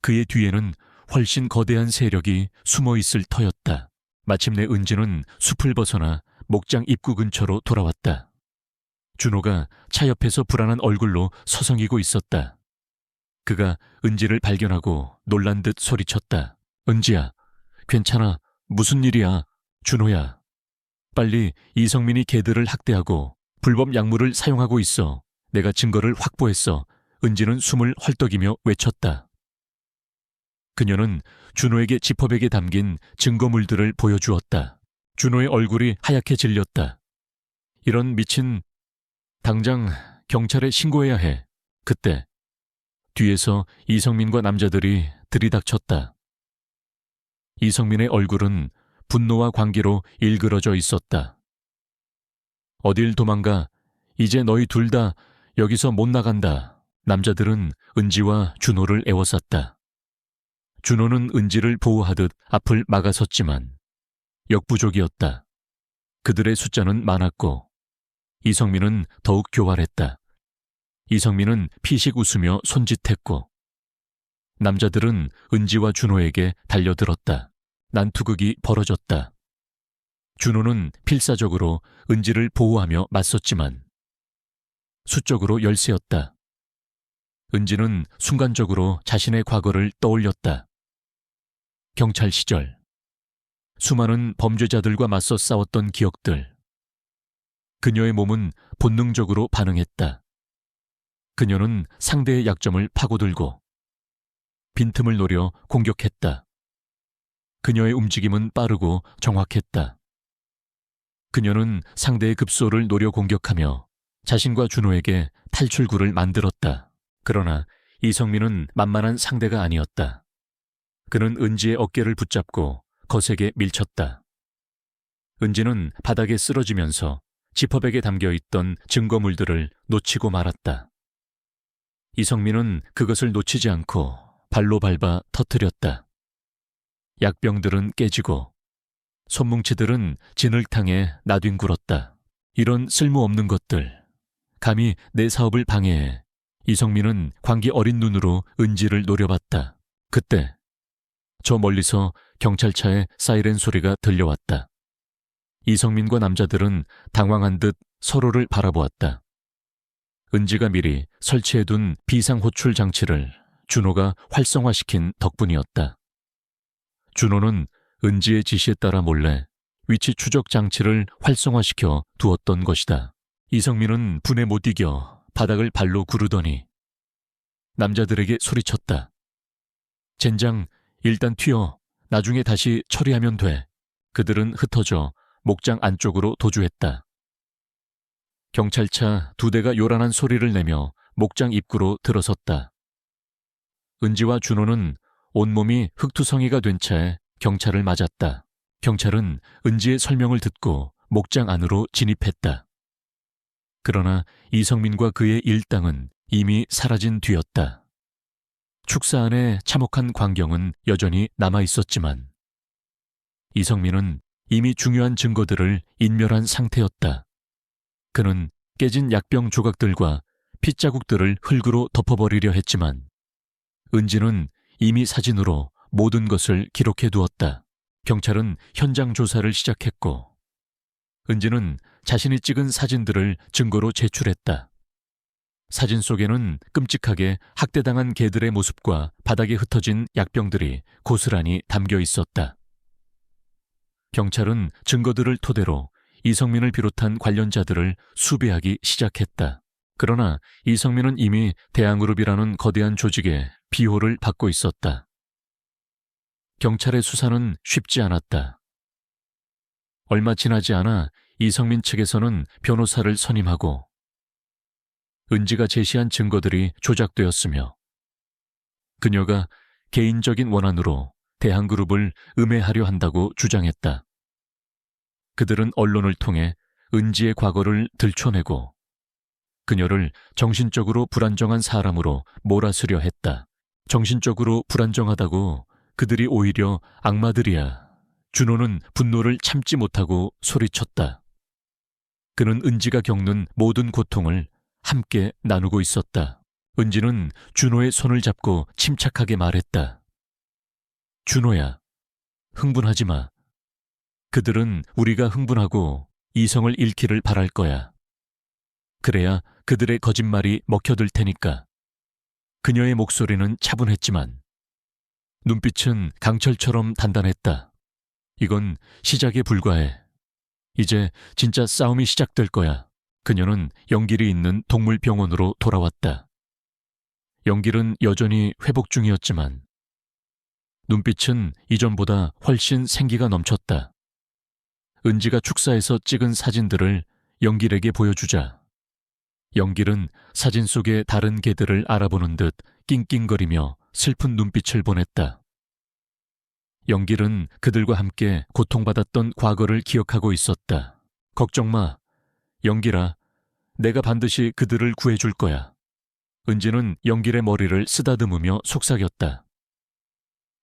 그의 뒤에는 훨씬 거대한 세력이 숨어 있을 터였다. 마침내 은지는 숲을 벗어나 목장 입구 근처로 돌아왔다. 준호가 차 옆에서 불안한 얼굴로 서성이고 있었다. 그가 은지를 발견하고 놀란 듯 소리쳤다. 은지야, 괜찮아. 무슨 일이야? 준호야. 빨리 이성민이 개들을 학대하고 불법 약물을 사용하고 있어. 내가 증거를 확보했어. 은지는 숨을 헐떡이며 외쳤다. 그녀는 준호에게 지퍼백에 담긴 증거물들을 보여주었다. 준호의 얼굴이 하얗게 질렸다. 이런 미친... 당장 경찰에 신고해야 해. 그때 뒤에서 이성민과 남자들이 들이닥쳤다. 이성민의 얼굴은 분노와 광기로 일그러져 있었다. 어딜 도망가. 이제 너희 둘 다 여기서 못 나간다. 남자들은 은지와 준호를 애워쌌다. 준호는 은지를 보호하듯 앞을 막아섰지만 역부족이었다. 그들의 숫자는 많았고 이성민은 더욱 교활했다. 이성민은 피식 웃으며 손짓했고 남자들은 은지와 준호에게 달려들었다. 난투극이 벌어졌다. 준호는 필사적으로 은지를 보호하며 맞섰지만 수적으로 열세였다. 은지는 순간적으로 자신의 과거를 떠올렸다. 경찰 시절 수많은 범죄자들과 맞서 싸웠던 기억들. 그녀의 몸은 본능적으로 반응했다. 그녀는 상대의 약점을 파고들고 빈틈을 노려 공격했다. 그녀의 움직임은 빠르고 정확했다. 그녀는 상대의 급소를 노려 공격하며 자신과 준호에게 탈출구를 만들었다. 그러나 이성민은 만만한 상대가 아니었다. 그는 은지의 어깨를 붙잡고 거세게 밀쳤다. 은지는 바닥에 쓰러지면서 지퍼백에 담겨있던 증거물들을 놓치고 말았다. 이성민은 그것을 놓치지 않고 발로 밟아 터뜨렸다. 약병들은 깨지고 손뭉치들은 진흙탕에 나뒹굴었다. 이런 쓸모없는 것들, 감히 내 사업을 방해해. 이성민은 광기 어린 눈으로 은지를 노려봤다. 그때 저 멀리서 경찰차의 사이렌 소리가 들려왔다. 이성민과 남자들은 당황한 듯 서로를 바라보았다. 은지가 미리 설치해둔 비상호출 장치를 준호가 활성화시킨 덕분이었다. 준호는 은지의 지시에 따라 몰래 위치 추적 장치를 활성화시켜 두었던 것이다. 이성민은 분에 못 이겨 바닥을 발로 구르더니 남자들에게 소리쳤다. 젠장, 일단 튀어. 나중에 다시 처리하면 돼. 그들은 흩어져 목장 안쪽으로 도주했다. 경찰차 2대가 요란한 소리를 내며 목장 입구로 들어섰다. 은지와 준호는 온몸이 흙투성이가 된 채 경찰을 맞았다. 경찰은 은지의 설명을 듣고 목장 안으로 진입했다. 그러나 이성민과 그의 일당은 이미 사라진 뒤였다. 축사 안에 참혹한 광경은 여전히 남아있었지만 이성민은 이미 중요한 증거들을 인멸한 상태였다. 그는 깨진 약병 조각들과 핏자국들을 흙으로 덮어버리려 했지만 은지는 이미 사진으로 모든 것을 기록해 두었다. 경찰은 현장 조사를 시작했고 은지는 자신이 찍은 사진들을 증거로 제출했다. 사진 속에는 끔찍하게 학대당한 개들의 모습과 바닥에 흩어진 약병들이 고스란히 담겨 있었다. 경찰은 증거들을 토대로 이성민을 비롯한 관련자들을 수배하기 시작했다. 그러나 이성민은 이미 대항그룹이라는 거대한 조직의 비호를 받고 있었다. 경찰의 수사는 쉽지 않았다. 얼마 지나지 않아 이성민 측에서는 변호사를 선임하고 은지가 제시한 증거들이 조작되었으며 그녀가 개인적인 원한으로 대항그룹을 음해하려 한다고 주장했다. 그들은 언론을 통해 은지의 과거를 들춰내고 그녀를 정신적으로 불안정한 사람으로 몰아쓰려 했다. 정신적으로 불안정하다고 그들이 오히려 악마들이야. 준호는 분노를 참지 못하고 소리쳤다. 그는 은지가 겪는 모든 고통을 함께 나누고 있었다. 은지는 준호의 손을 잡고 침착하게 말했다. 준호야, 흥분하지 마. 그들은 우리가 흥분하고 이성을 잃기를 바랄 거야. 그래야 그들의 거짓말이 먹혀들 테니까. 그녀의 목소리는 차분했지만 눈빛은 강철처럼 단단했다. 이건 시작에 불과해. 이제 진짜 싸움이 시작될 거야. 그녀는 영길이 있는 동물병원으로 돌아왔다. 영길은 여전히 회복 중이었지만 눈빛은 이전보다 훨씬 생기가 넘쳤다. 은지가 축사에서 찍은 사진들을 영길에게 보여주자 영길은 사진 속의 다른 개들을 알아보는 듯 낑낑거리며 슬픈 눈빛을 보냈다. 영길은 그들과 함께 고통받았던 과거를 기억하고 있었다. 걱정 마. 영길아, 내가 반드시 그들을 구해줄 거야. 은지는 영길의 머리를 쓰다듬으며 속삭였다.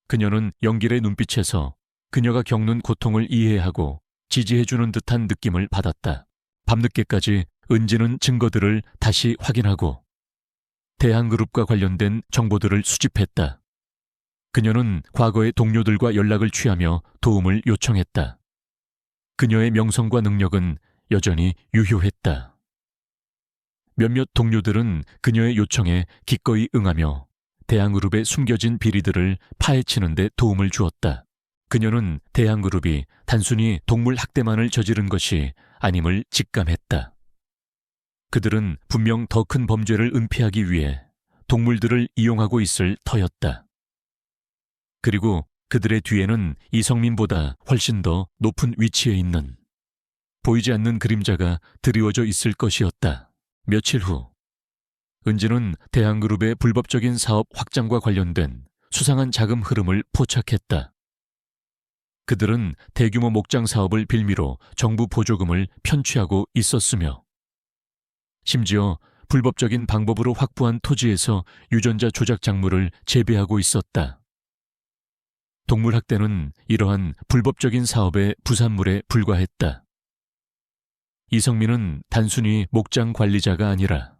그녀는 영길의 눈빛에서 그녀가 겪는 고통을 이해하고 지지해주는 듯한 느낌을 받았다. 밤늦게까지 은지는 증거들을 다시 확인하고 대한그룹과 관련된 정보들을 수집했다. 그녀는 과거의 동료들과 연락을 취하며 도움을 요청했다. 그녀의 명성과 능력은 여전히 유효했다. 몇몇 동료들은 그녀의 요청에 기꺼이 응하며 대한그룹의 숨겨진 비리들을 파헤치는 데 도움을 주었다. 그녀는 대한그룹이 단순히 동물 학대만을 저지른 것이 아님을 직감했다. 그들은 분명 더 큰 범죄를 은폐하기 위해 동물들을 이용하고 있을 터였다. 그리고 그들의 뒤에는 이성민보다 훨씬 더 높은 위치에 있는 보이지 않는 그림자가 드리워져 있을 것이었다. 며칠 후 은지는 대한그룹의 불법적인 사업 확장과 관련된 수상한 자금 흐름을 포착했다. 그들은 대규모 목장 사업을 빌미로 정부 보조금을 편취하고 있었으며 심지어 불법적인 방법으로 확보한 토지에서 유전자 조작 작물을 재배하고 있었다. 동물학대는 이러한 불법적인 사업의 부산물에 불과했다. 이성민은 단순히 목장 관리자가 아니라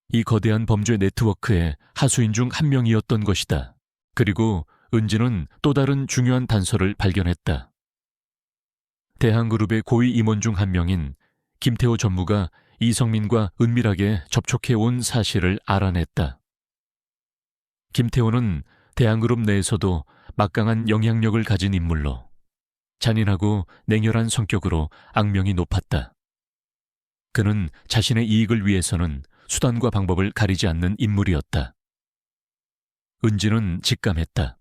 이 거대한 범죄 네트워크의 하수인 중 한 명이었던 것이다. 그리고 은지는 또 다른 중요한 단서를 발견했다. 대한그룹의 고위 임원 중 한 명인 김태호 전무가 이성민과 은밀하게 접촉해 온 사실을 알아냈다. 김태호는 대한그룹 내에서도 막강한 영향력을 가진 인물로 잔인하고 냉혈한 성격으로 악명이 높았다. 그는 자신의 이익을 위해서는 수단과 방법을 가리지 않는 인물이었다. 은지는 직감했다.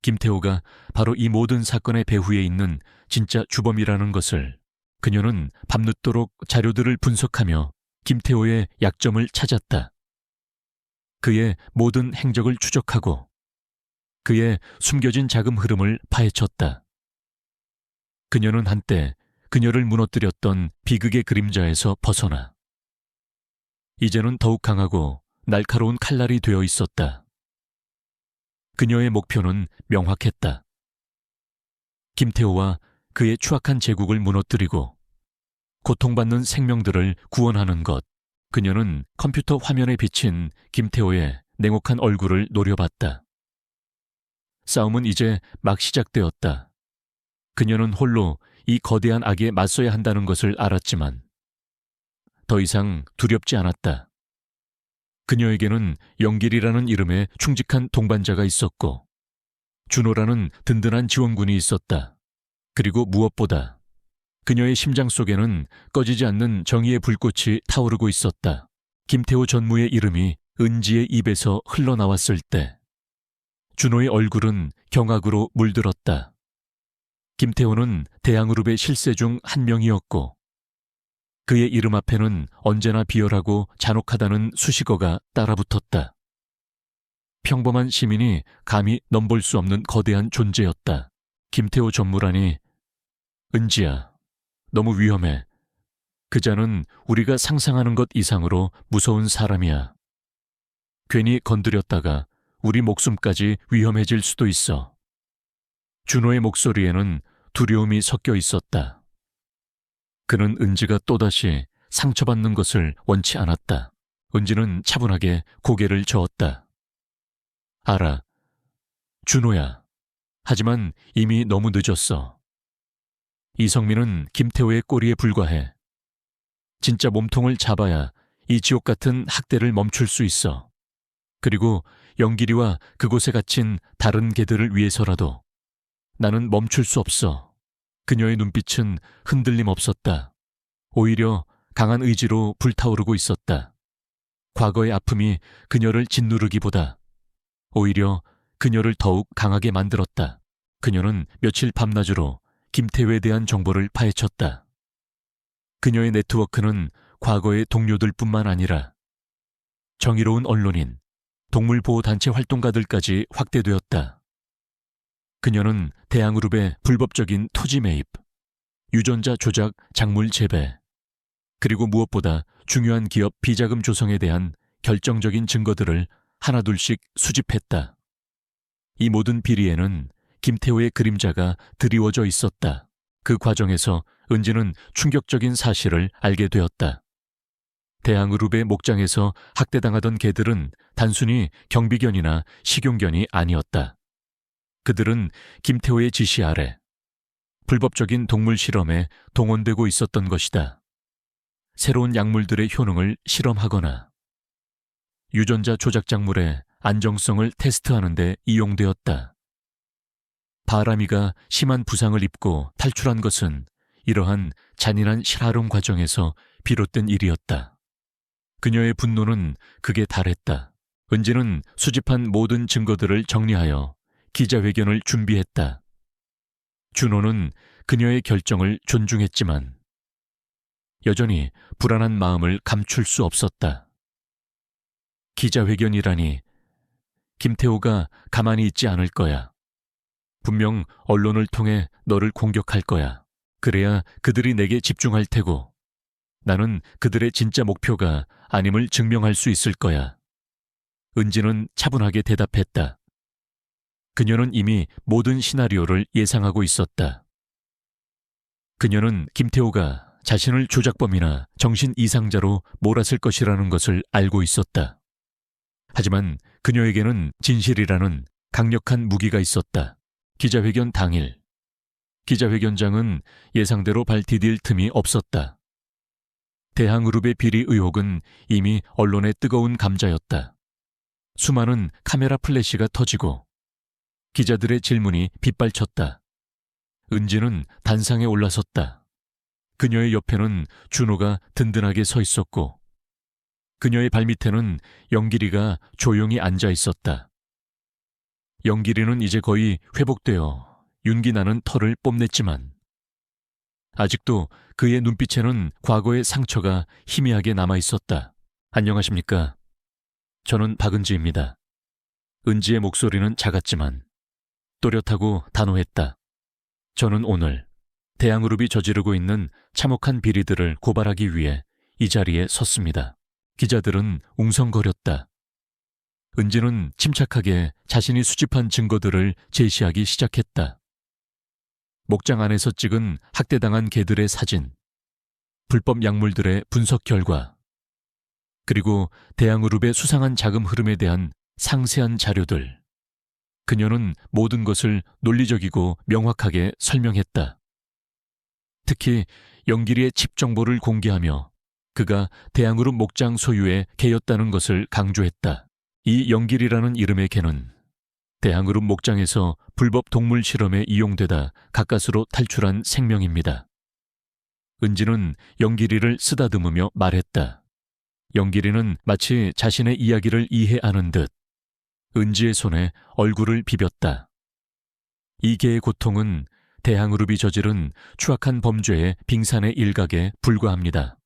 김태호가 바로 이 모든 사건의 배후에 있는 진짜 주범이라는 것을. 그녀는 밤늦도록 자료들을 분석하며 김태호의 약점을 찾았다. 그의 모든 행적을 추적하고 그의 숨겨진 자금 흐름을 파헤쳤다. 그녀는 한때 그녀를 무너뜨렸던 비극의 그림자에서 벗어나 이제는 더욱 강하고 날카로운 칼날이 되어 있었다. 그녀의 목표는 명확했다. 김태호와 그의 추악한 제국을 무너뜨리고 고통받는 생명들을 구원하는 것. 그녀는 컴퓨터 화면에 비친 김태호의 냉혹한 얼굴을 노려봤다. 싸움은 이제 막 시작되었다. 그녀는 홀로 이 거대한 악에 맞서야 한다는 것을 알았지만 더 이상 두렵지 않았다. 그녀에게는 영길이라는 이름의 충직한 동반자가 있었고 준호라는 든든한 지원군이 있었다. 그리고 무엇보다 그녀의 심장 속에는 꺼지지 않는 정의의 불꽃이 타오르고 있었다. 김태호 전무의 이름이 은지의 입에서 흘러나왔을 때 준호의 얼굴은 경악으로 물들었다. 김태호는 대한그룹의 실세 중 한 명이었고 그의 이름 앞에는 언제나 비열하고 잔혹하다는 수식어가 따라붙었다. 평범한 시민이 감히 넘볼 수 없는 거대한 존재였다. 김태호 전무라니. 은지야, 너무 위험해. 그자는 우리가 상상하는 것 이상으로 무서운 사람이야. 괜히 건드렸다가 우리 목숨까지 위험해질 수도 있어. 준호의 목소리에는 두려움이 섞여 있었다. 그는 은지가 또다시 상처받는 것을 원치 않았다. 은지는 차분하게 고개를 저었다. 알아. 준호야. 하지만 이미 너무 늦었어. 이성민은 김태호의 꼬리에 불과해. 진짜 몸통을 잡아야 이 지옥 같은 학대를 멈출 수 있어. 그리고 영길이와 그곳에 갇힌 다른 개들을 위해서라도 나는 멈출 수 없어. 그녀의 눈빛은 흔들림 없었다. 오히려 강한 의지로 불타오르고 있었다. 과거의 아픔이 그녀를 짓누르기보다 오히려 그녀를 더욱 강하게 만들었다. 그녀는 며칠 밤낮으로 김태호에 대한 정보를 파헤쳤다. 그녀의 네트워크는 과거의 동료들뿐만 아니라 정의로운 언론인, 동물보호단체 활동가들까지 확대되었다. 그녀는 대항그룹의 불법적인 토지 매입, 유전자 조작 작물 재배, 그리고 무엇보다 중요한 기업 비자금 조성에 대한 결정적인 증거들을 하나둘씩 수집했다. 이 모든 비리에는 김태호의 그림자가 드리워져 있었다. 그 과정에서 은지는 충격적인 사실을 알게 되었다. 대항그룹의 목장에서 학대당하던 개들은 단순히 경비견이나 식용견이 아니었다. 그들은 김태호의 지시 아래 불법적인 동물 실험에 동원되고 있었던 것이다. 새로운 약물들의 효능을 실험하거나 유전자 조작 작물의 안정성을 테스트하는 데 이용되었다. 바람이가 심한 부상을 입고 탈출한 것은 이러한 잔인한 실활용 과정에서 비롯된 일이었다. 그녀의 분노는 극에 달했다. 은지는 수집한 모든 증거들을 정리하여 기자회견을 준비했다. 준호는 그녀의 결정을 존중했지만 여전히 불안한 마음을 감출 수 없었다. 기자회견이라니 김태호가 가만히 있지 않을 거야. 분명 언론을 통해 너를 공격할 거야. 그래야 그들이 내게 집중할 테고 나는 그들의 진짜 목표가 아님을 증명할 수 있을 거야. 은지는 차분하게 대답했다. 그녀는 이미 모든 시나리오를 예상하고 있었다. 그녀는 김태호가 자신을 조작범이나 정신 이상자로 몰았을 것이라는 것을 알고 있었다. 하지만 그녀에게는 진실이라는 강력한 무기가 있었다. 기자회견 당일, 기자회견장은 예상대로 발 디딜 틈이 없었다. 대항그룹의 비리 의혹은 이미 언론의 뜨거운 감자였다. 수많은 카메라 플래시가 터지고 기자들의 질문이 빗발쳤다. 은지는 단상에 올라섰다. 그녀의 옆에는 준호가 든든하게 서 있었고 그녀의 발밑에는 영길이가 조용히 앉아 있었다. 영길이는 이제 거의 회복되어 윤기 나는 털을 뽐냈지만 아직도 그의 눈빛에는 과거의 상처가 희미하게 남아 있었다. 안녕하십니까? 저는 박은지입니다. 은지의 목소리는 작았지만 또렷하고 단호했다. 저는 오늘 대항그룹이 저지르고 있는 참혹한 비리들을 고발하기 위해 이 자리에 섰습니다. 기자들은 웅성거렸다. 은지는 침착하게 자신이 수집한 증거들을 제시하기 시작했다. 목장 안에서 찍은 학대당한 개들의 사진, 불법 약물들의 분석 결과, 그리고 대항그룹의 수상한 자금 흐름에 대한 상세한 자료들. 그녀는 모든 것을 논리적이고 명확하게 설명했다. 특히 영길이의 칩 정보를 공개하며 그가 대항그룹 목장 소유의 개였다는 것을 강조했다. 이 영길이라는 이름의 개는 대항그룹 목장에서 불법 동물 실험에 이용되다 가까스로 탈출한 생명입니다. 은지는 영길이를 쓰다듬으며 말했다. 영길이는 마치 자신의 이야기를 이해하는 듯 은지의 손에 얼굴을 비볐다. 이 개의 고통은 대항그룹이 저지른 추악한 범죄의 빙산의 일각에 불과합니다.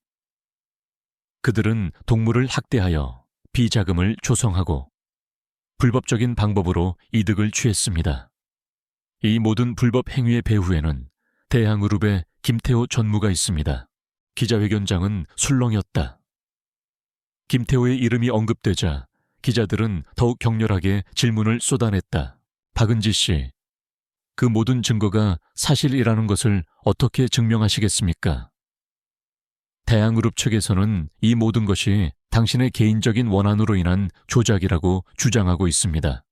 그들은 동물을 학대하여 비자금을 조성하고 불법적인 방법으로 이득을 취했습니다. 이 모든 불법 행위의 배후에는 대항그룹의 김태호 전무가 있습니다. 기자회견장은 술렁였다. 김태호의 이름이 언급되자 기자들은 더욱 격렬하게 질문을 쏟아냈다. 박은지 씨, 그 모든 증거가 사실이라는 것을 어떻게 증명하시겠습니까? 대항그룹 측에서는 이 모든 것이 당신의 개인적인 원한으로 인한 조작이라고 주장하고 있습니다.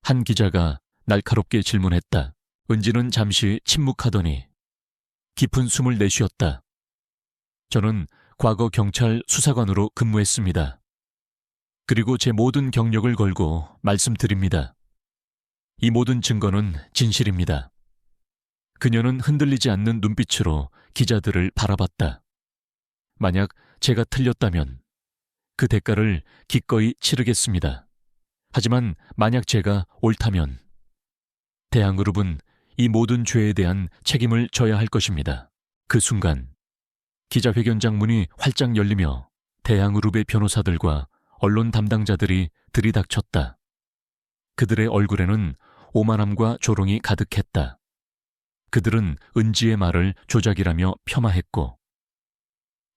한 기자가 날카롭게 질문했다. 은지는 잠시 침묵하더니 깊은 숨을 내쉬었다. 저는 과거 경찰 수사관으로 근무했습니다. 그리고 제 모든 경력을 걸고 말씀드립니다. 이 모든 증거는 진실입니다. 그녀는 흔들리지 않는 눈빛으로 기자들을 바라봤다. 만약 제가 틀렸다면 그 대가를 기꺼이 치르겠습니다. 하지만 만약 제가 옳다면 대항그룹은 이 모든 죄에 대한 책임을 져야 할 것입니다. 그 순간 기자회견장 문이 활짝 열리며 대항그룹의 변호사들과 언론 담당자들이 들이닥쳤다. 그들의 얼굴에는 오만함과 조롱이 가득했다. 그들은 은지의 말을 조작이라며 폄하했고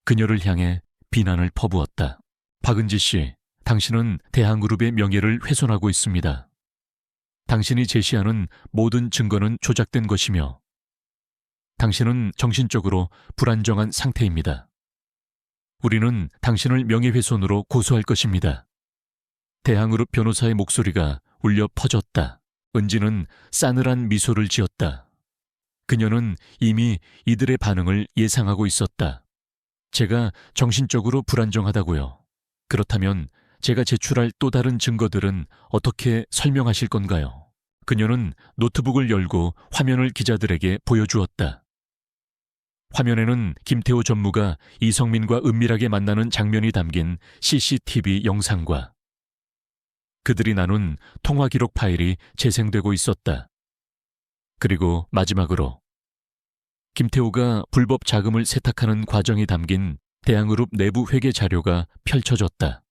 그녀를 향해 비난을 퍼부었다. 박은지 씨, 당신은 대항그룹의 명예를 훼손하고 있습니다. 당신이 제시하는 모든 증거는 조작된 것이며 당신은 정신적으로 불안정한 상태입니다. 우리는 당신을 명예훼손으로 고소할 것입니다. 대항그룹 변호사의 목소리가 울려 퍼졌다. 은지는 싸늘한 미소를 지었다. 그녀는 이미 이들의 반응을 예상하고 있었다. 제가 정신적으로 불안정하다고요. 그렇다면 제가 제출할 또 다른 증거들은 어떻게 설명하실 건가요? 그녀는 노트북을 열고 화면을 기자들에게 보여주었다. 화면에는 김태호 전무가 이성민과 은밀하게 만나는 장면이 담긴 CCTV 영상과 그들이 나눈 통화 기록 파일이 재생되고 있었다. 그리고 마지막으로 김태호가 불법 자금을 세탁하는 과정이 담긴 대항그룹 내부 회계 자료가 펼쳐졌다.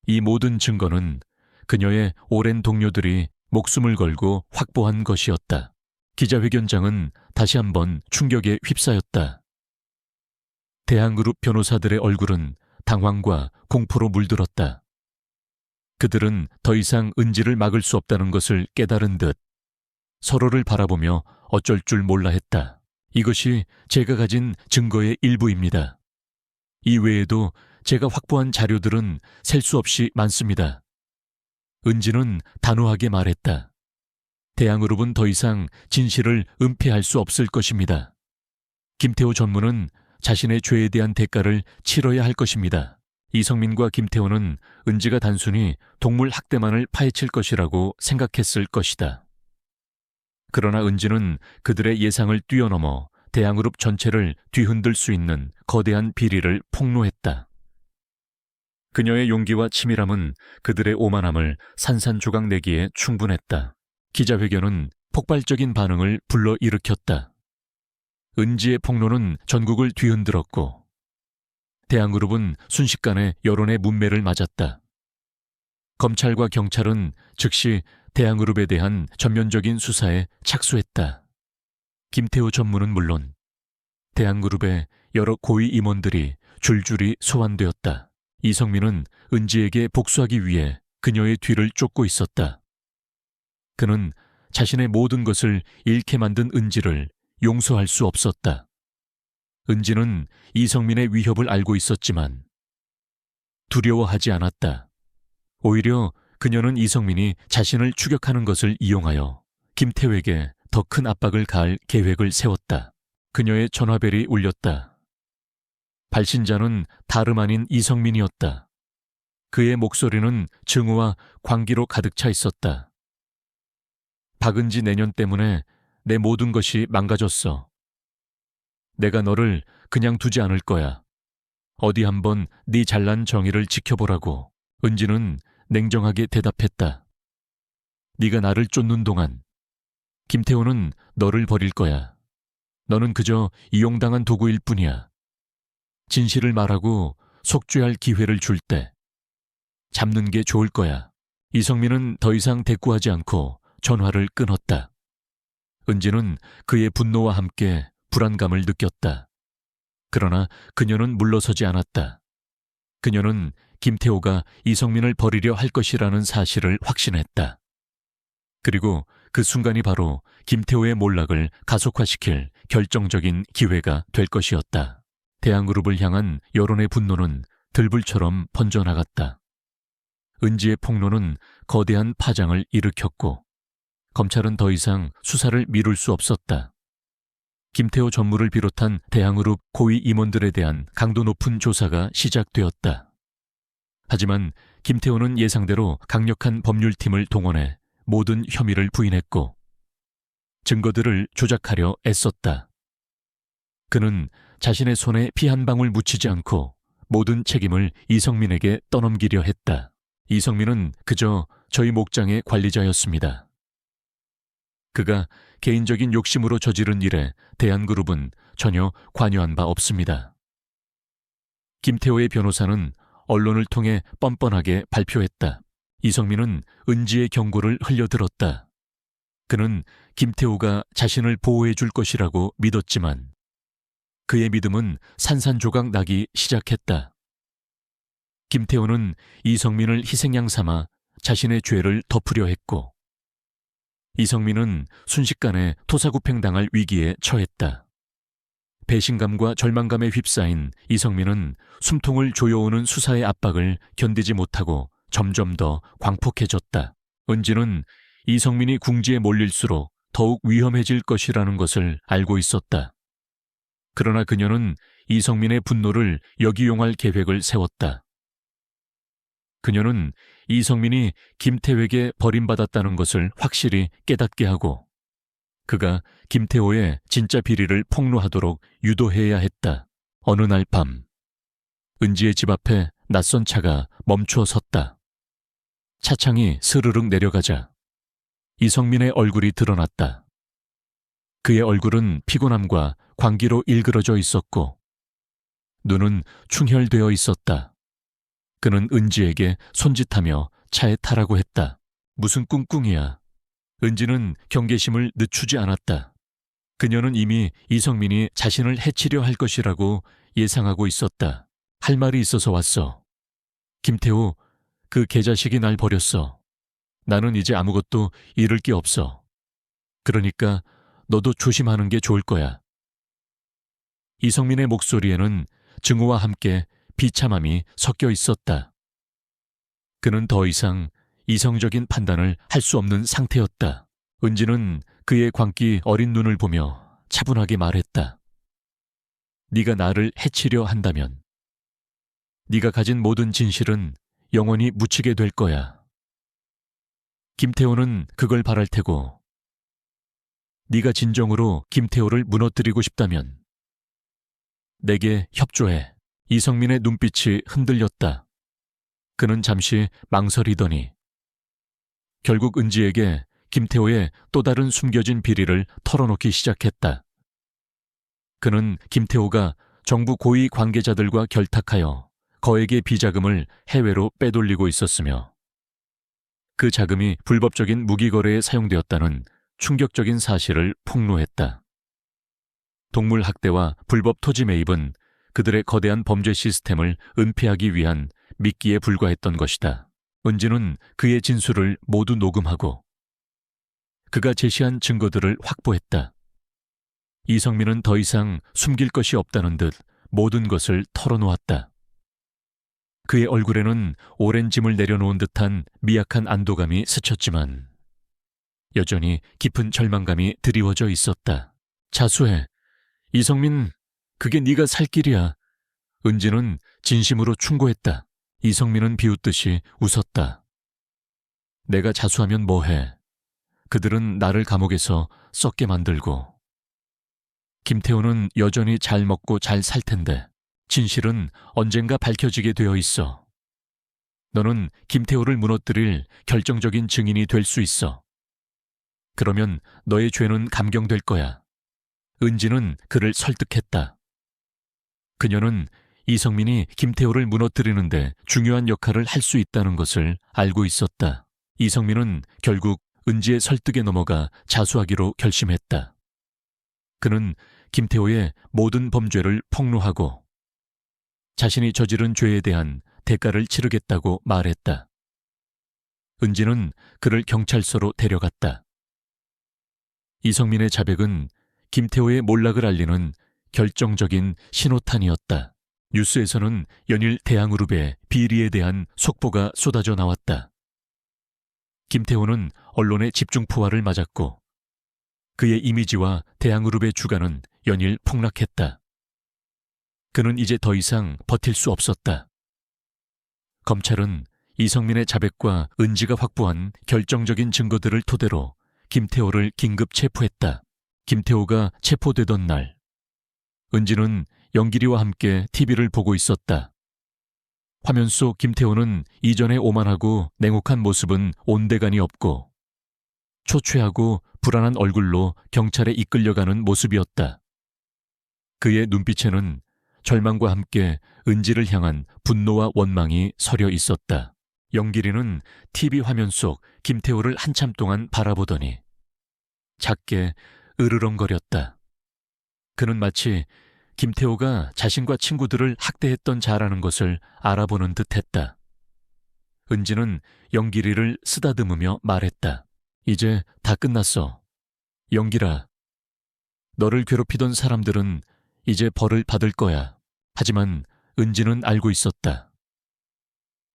이 모든 증거는 그녀의 오랜 동료들이 목숨을 걸고 확보한 것이었다. 기자회견장은 다시 한번 충격에 휩싸였다. 대항그룹 변호사들의 얼굴은 당황과 공포로 물들었다. 그들은 더 이상 은지를 막을 수 없다는 것을 깨달은 듯 서로를 바라보며 어쩔 줄 몰라 했다. 이것이 제가 가진 증거의 일부입니다. 이 외에도 제가 확보한 자료들은 셀 수 없이 많습니다. 은지는 단호하게 말했다. 대항그룹은 더 이상 진실을 은폐할 수 없을 것입니다. 김태호 전무는 자신의 죄에 대한 대가를 치러야 할 것입니다. 이성민과 김태호는 은지가 단순히 동물 학대만을 파헤칠 것이라고 생각했을 것이다. 그러나 은지는 그들의 예상을 뛰어넘어 대항그룹 전체를 뒤흔들 수 있는 거대한 비리를 폭로했다. 그녀의 용기와 치밀함은 그들의 오만함을 산산조각 내기에 충분했다. 기자회견은 폭발적인 반응을 불러일으켰다. 은지의 폭로는 전국을 뒤흔들었고 대항그룹은 순식간에 여론의 문매를 맞았다. 검찰과 경찰은 즉시 대항그룹에 대한 전면적인 수사에 착수했다. 김태호 전무는 물론 대항그룹의 여러 고위 임원들이 줄줄이 소환되었다. 이성민은 은지에게 복수하기 위해 그녀의 뒤를 쫓고 있었다. 그는 자신의 모든 것을 잃게 만든 은지를 용서할 수 없었다. 은지는 이성민의 위협을 알고 있었지만 두려워하지 않았다. 오히려 그녀는 이성민이 자신을 추격하는 것을 이용하여 김태호에게 더 큰 압박을 가할 계획을 세웠다. 그녀의 전화벨이 울렸다. 발신자는 다름 아닌 이성민이었다. 그의 목소리는 증오와 광기로 가득 차 있었다. 박은지 내년 때문에 내 모든 것이 망가졌어. 내가 너를 그냥 두지 않을 거야. 어디 한번 네 잘난 정의를 지켜보라고. 은지는 냉정하게 대답했다. 네가 나를 쫓는 동안 김태호는 너를 버릴 거야. 너는 그저 이용당한 도구일 뿐이야. 진실을 말하고 속죄할 기회를 줄 때 잡는 게 좋을 거야. 이성민은 더 이상 대꾸하지 않고 전화를 끊었다. 은지는 그의 분노와 함께 불안감을 느꼈다. 그러나 그녀는 물러서지 않았다. 그녀는 김태호가 이성민을 버리려 할 것이라는 사실을 확신했다. 그리고 그 순간이 바로 김태호의 몰락을 가속화시킬 결정적인 기회가 될 것이었다. 대항그룹을 향한 여론의 분노는 들불처럼 번져나갔다. 은지의 폭로는 거대한 파장을 일으켰고 검찰은 더 이상 수사를 미룰 수 없었다. 김태호 전무를 비롯한 대항그룹 고위 임원들에 대한 강도 높은 조사가 시작되었다. 하지만 김태호는 예상대로 강력한 법률팀을 동원해 모든 혐의를 부인했고 증거들을 조작하려 애썼다. 그는 자신의 손에 피 한 방울 묻히지 않고 모든 책임을 이성민에게 떠넘기려 했다. 이성민은 그저 저희 목장의 관리자였습니다. 그가 개인적인 욕심으로 저지른 일에 대한그룹은 전혀 관여한 바 없습니다. 김태호의 변호사는 언론을 통해 뻔뻔하게 발표했다. 이성민은 은지의 경고를 흘려들었다. 그는 김태호가 자신을 보호해 줄 것이라고 믿었지만 그의 믿음은 산산조각 나기 시작했다. 김태호는 이성민을 희생양 삼아 자신의 죄를 덮으려 했고 이성민은 순식간에 토사구팽당할 위기에 처했다. 배신감과 절망감에 휩싸인 이성민은 숨통을 조여오는 수사의 압박을 견디지 못하고 점점 더 광폭해졌다. 은지는 이성민이 궁지에 몰릴수록 더욱 위험해질 것이라는 것을 알고 있었다. 그러나 그녀는 이성민의 분노를 역이용할 계획을 세웠다. 그녀는 이성민이 김태호에게 버림받았다는 것을 확실히 깨닫게 하고 그가 김태호의 진짜 비리를 폭로하도록 유도해야 했다. 어느 날 밤, 은지의 집 앞에 낯선 차가 멈춰 섰다. 차창이 스르륵 내려가자 이성민의 얼굴이 드러났다. 그의 얼굴은 피곤함과 광기로 일그러져 있었고 눈은 충혈되어 있었다. 그는 은지에게 손짓하며 차에 타라고 했다. 무슨 꿍꿍이야. 은지는 경계심을 늦추지 않았다. 그녀는 이미 이성민이 자신을 해치려 할 것이라고 예상하고 있었다. 할 말이 있어서 왔어. 김태호, 그 개자식이 날 버렸어. 나는 이제 아무것도 잃을 게 없어. 그러니까 너도 조심하는 게 좋을 거야. 이성민의 목소리에는 증오와 함께 비참함이 섞여 있었다. 그는 더 이상 이성적인 판단을 할 수 없는 상태였다. 은지는 그의 광기 어린 눈을 보며 차분하게 말했다. 네가 나를 해치려 한다면 네가 가진 모든 진실은 영원히 묻히게 될 거야. 김태호는 그걸 바랄 테고 네가 진정으로 김태호를 무너뜨리고 싶다면 내게 협조해. 이성민의 눈빛이 흔들렸다. 그는 잠시 망설이더니 결국 은지에게 김태호의 또 다른 숨겨진 비리를 털어놓기 시작했다. 그는 김태호가 정부 고위 관계자들과 결탁하여 거액의 비자금을 해외로 빼돌리고 있었으며 그 자금이 불법적인 무기거래에 사용되었다는 충격적인 사실을 폭로했다. 동물 학대와 불법 토지 매입은 그들의 거대한 범죄 시스템을 은폐하기 위한 미끼에 불과했던 것이다. 은지는 그의 진술을 모두 녹음하고 그가 제시한 증거들을 확보했다. 이성민은 더 이상 숨길 것이 없다는 듯 모든 것을 털어놓았다. 그의 얼굴에는 오랜 짐을 내려놓은 듯한 미약한 안도감이 스쳤지만 여전히 깊은 절망감이 드리워져 있었다. 자수해. 이성민, 그게 네가 살 길이야. 은지는 진심으로 충고했다. 이성민은 비웃듯이 웃었다. 내가 자수하면 뭐해. 그들은 나를 감옥에서 썩게 만들고 김태호는 여전히 잘 먹고 잘 살 텐데 진실은 언젠가 밝혀지게 되어 있어. 너는 김태호를 무너뜨릴 결정적인 증인이 될 수 있어. 그러면 너의 죄는 감경될 거야. 은지는 그를 설득했다. 그녀는 이성민이 김태호를 무너뜨리는데 중요한 역할을 할 수 있다는 것을 알고 있었다. 이성민은 결국 은지의 설득에 넘어가 자수하기로 결심했다. 그는 김태호의 모든 범죄를 폭로하고 자신이 저지른 죄에 대한 대가를 치르겠다고 말했다. 은지는 그를 경찰서로 데려갔다. 이성민의 자백은 김태호의 몰락을 알리는 결정적인 신호탄이었다. 뉴스에서는 연일 대한그룹의 비리에 대한 속보가 쏟아져 나왔다. 김태호는 언론의 집중포화를 맞았고 그의 이미지와 대한그룹의 주가는 연일 폭락했다. 그는 이제 더 이상 버틸 수 없었다. 검찰은 이성민의 자백과 은지가 확보한 결정적인 증거들을 토대로 김태호를 긴급 체포했다. 김태호가 체포되던 날, 은지는 영길이와 함께 TV를 보고 있었다. 화면 속 김태호는 이전의 오만하고 냉혹한 모습은 온데간이 없고 초췌하고 불안한 얼굴로 경찰에 이끌려가는 모습이었다. 그의 눈빛에는 절망과 함께 은지를 향한 분노와 원망이 서려 있었다. 영길이는 TV 화면 속 김태호를 한참 동안 바라보더니 작게 으르렁거렸다. 그는 마치 김태호가 자신과 친구들을 학대했던 자라는 것을 알아보는 듯했다. 은지는 영길이를 쓰다듬으며 말했다. 이제 다 끝났어. 영길아, 너를 괴롭히던 사람들은 이제 벌을 받을 거야. 하지만 은지는 알고 있었다.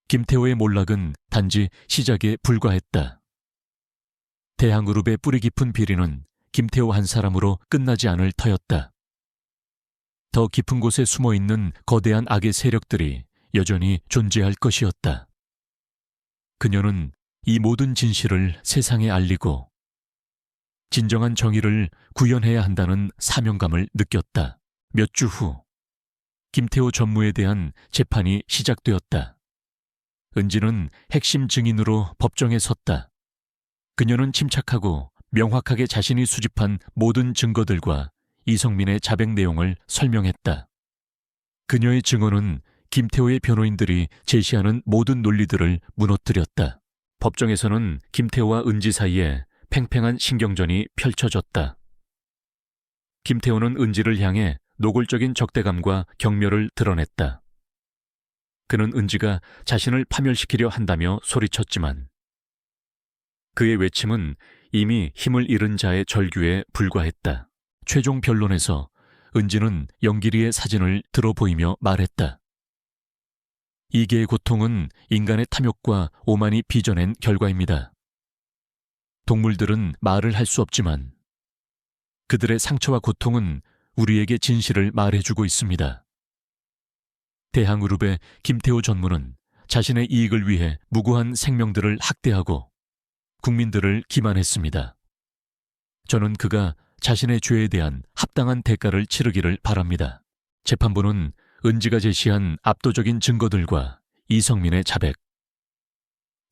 김태호의 몰락은 단지 시작에 불과했다. 대항그룹의 뿌리 깊은 비리는 김태호 한 사람으로 끝나지 않을 터였다. 더 깊은 곳에 숨어있는 거대한 악의 세력들이 여전히 존재할 것이었다. 그녀는 이 모든 진실을 세상에 알리고 진정한 정의를 구현해야 한다는 사명감을 느꼈다. 몇 주 후, 김태호 전무에 대한 재판이 시작되었다. 은지는 핵심 증인으로 법정에 섰다. 그녀는 침착하고 명확하게 자신이 수집한 모든 증거들과 이성민의 자백 내용을 설명했다. 그녀의 증언은 김태호의 변호인들이 제시하는 모든 논리들을 무너뜨렸다. 법정에서는 김태호와 은지 사이에 팽팽한 신경전이 펼쳐졌다. 김태호는 은지를 향해 노골적인 적대감과 경멸을 드러냈다. 그는 은지가 자신을 파멸시키려 한다며 소리쳤지만 그의 외침은 이미 힘을 잃은 자의 절규에 불과했다. 최종 변론에서 은지는 영길이의 사진을 들어보이며 말했다. 이계의 고통은 인간의 탐욕과 오만이 빚어낸 결과입니다. 동물들은 말을 할 수 없지만 그들의 상처와 고통은 우리에게 진실을 말해주고 있습니다. 대항그룹의 김태호 전무는 자신의 이익을 위해 무고한 생명들을 학대하고 국민들을 기만했습니다. 저는 그가 자신의 죄에 대한 합당한 대가를 치르기를 바랍니다. 재판부는 은지가 제시한 압도적인 증거들과 이성민의 자백,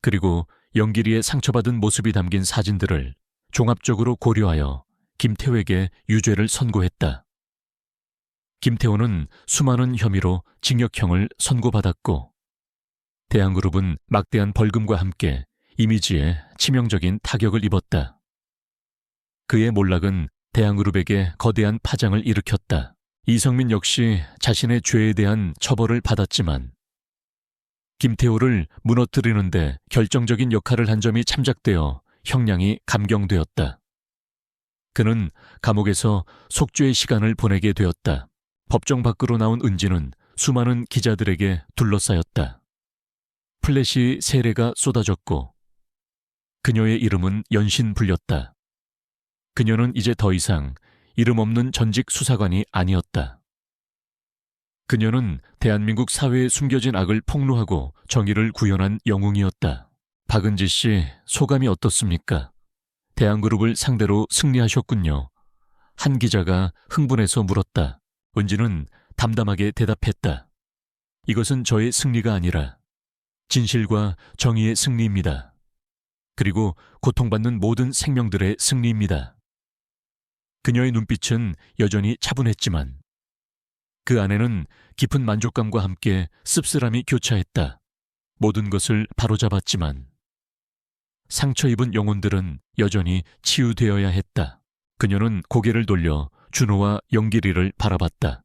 그리고 영길이의 상처받은 모습이 담긴 사진들을 종합적으로 고려하여 김태호에게 유죄를 선고했다. 김태호는 수많은 혐의로 징역형을 선고받았고 대항그룹은 막대한 벌금과 함께 이미지에 치명적인 타격을 입었다. 그의 몰락은 대항그룹에게 거대한 파장을 일으켰다. 이성민 역시 자신의 죄에 대한 처벌을 받았지만 김태호를 무너뜨리는 데 결정적인 역할을 한 점이 참작되어 형량이 감경되었다. 그는 감옥에서 속죄의 시간을 보내게 되었다. 법정 밖으로 나온 은지는 수많은 기자들에게 둘러싸였다. 플래시 세례가 쏟아졌고 그녀의 이름은 연신 불렸다. 그녀는 이제 더 이상 이름 없는 전직 수사관이 아니었다. 그녀는 대한민국 사회에 숨겨진 악을 폭로하고 정의를 구현한 영웅이었다. 박은지 씨, 소감이 어떻습니까? 대항그룹을 상대로 승리하셨군요. 한 기자가 흥분해서 물었다. 은지는 담담하게 대답했다. 이것은 저의 승리가 아니라 진실과 정의의 승리입니다. 그리고 고통받는 모든 생명들의 승리입니다. 그녀의 눈빛은 여전히 차분했지만 그 안에는 깊은 만족감과 함께 씁쓸함이 교차했다. 모든 것을 바로잡았지만 상처 입은 영혼들은 여전히 치유되어야 했다. 그녀는 고개를 돌려 준호와 영길이를 바라봤다.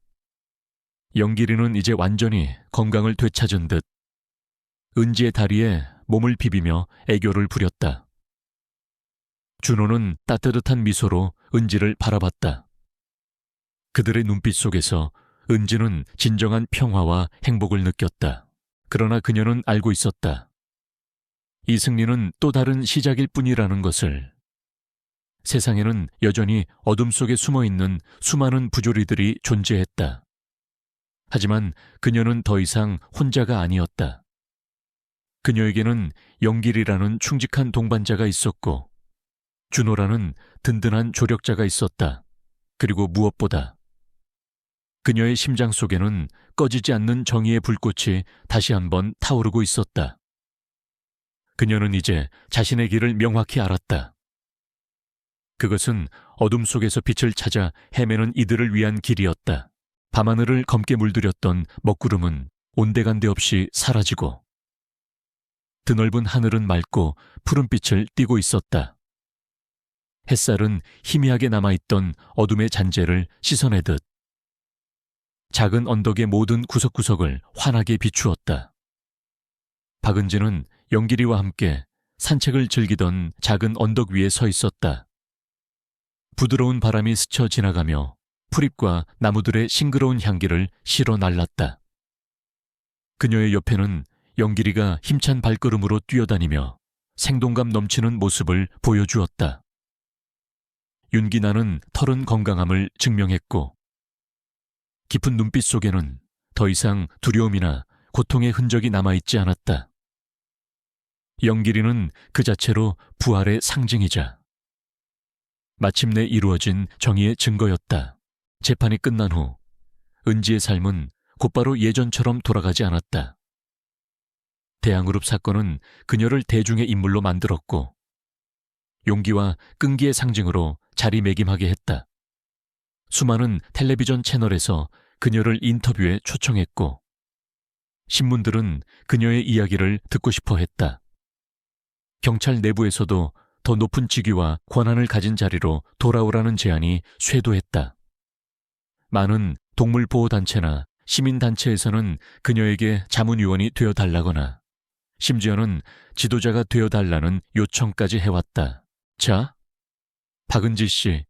영길이는 이제 완전히 건강을 되찾은 듯 은지의 다리에 몸을 비비며 애교를 부렸다. 준호는 따뜻한 미소로 은지를 바라봤다. 그들의 눈빛 속에서 은지는 진정한 평화와 행복을 느꼈다. 그러나 그녀는 알고 있었다. 이 승리는 또 다른 시작일 뿐이라는 것을. 세상에는 여전히 어둠 속에 숨어있는 수많은 부조리들이 존재했다. 하지만 그녀는 더 이상 혼자가 아니었다. 그녀에게는 영길이라는 충직한 동반자가 있었고 준호라는 든든한 조력자가 있었다. 그리고 무엇보다 그녀의 심장 속에는 꺼지지 않는 정의의 불꽃이 다시 한번 타오르고 있었다. 그녀는 이제 자신의 길을 명확히 알았다. 그것은 어둠 속에서 빛을 찾아 헤매는 이들을 위한 길이었다. 밤하늘을 검게 물들였던 먹구름은 온데간데 없이 사라지고 드넓은 하늘은 맑고 푸른빛을 띠고 있었다. 햇살은 희미하게 남아있던 어둠의 잔재를 씻어내듯 작은 언덕의 모든 구석구석을 환하게 비추었다. 박은지는 영길이와 함께 산책을 즐기던 작은 언덕 위에 서 있었다. 부드러운 바람이 스쳐 지나가며 풀잎과 나무들의 싱그러운 향기를 실어 날랐다. 그녀의 옆에는 영길이가 힘찬 발걸음으로 뛰어다니며 생동감 넘치는 모습을 보여주었다. 윤기나는 털은 건강함을 증명했고 깊은 눈빛 속에는 더 이상 두려움이나 고통의 흔적이 남아있지 않았다. 영길이는 그 자체로 부활의 상징이자 마침내 이루어진 정의의 증거였다. 재판이 끝난 후 은지의 삶은 곧바로 예전처럼 돌아가지 않았다. 대항그룹 사건은 그녀를 대중의 인물로 만들었고 용기와 끈기의 상징으로 자리매김하게 했다. 수많은 텔레비전 채널에서 그녀를 인터뷰에 초청했고 신문들은 그녀의 이야기를 듣고 싶어 했다. 경찰 내부에서도 더 높은 직위와 권한을 가진 자리로 돌아오라는 제안이 쇄도했다. 많은 동물보호단체나 시민단체에서는 그녀에게 자문위원이 되어달라거나 심지어는 지도자가 되어달라는 요청까지 해왔다. 자, 박은지 씨,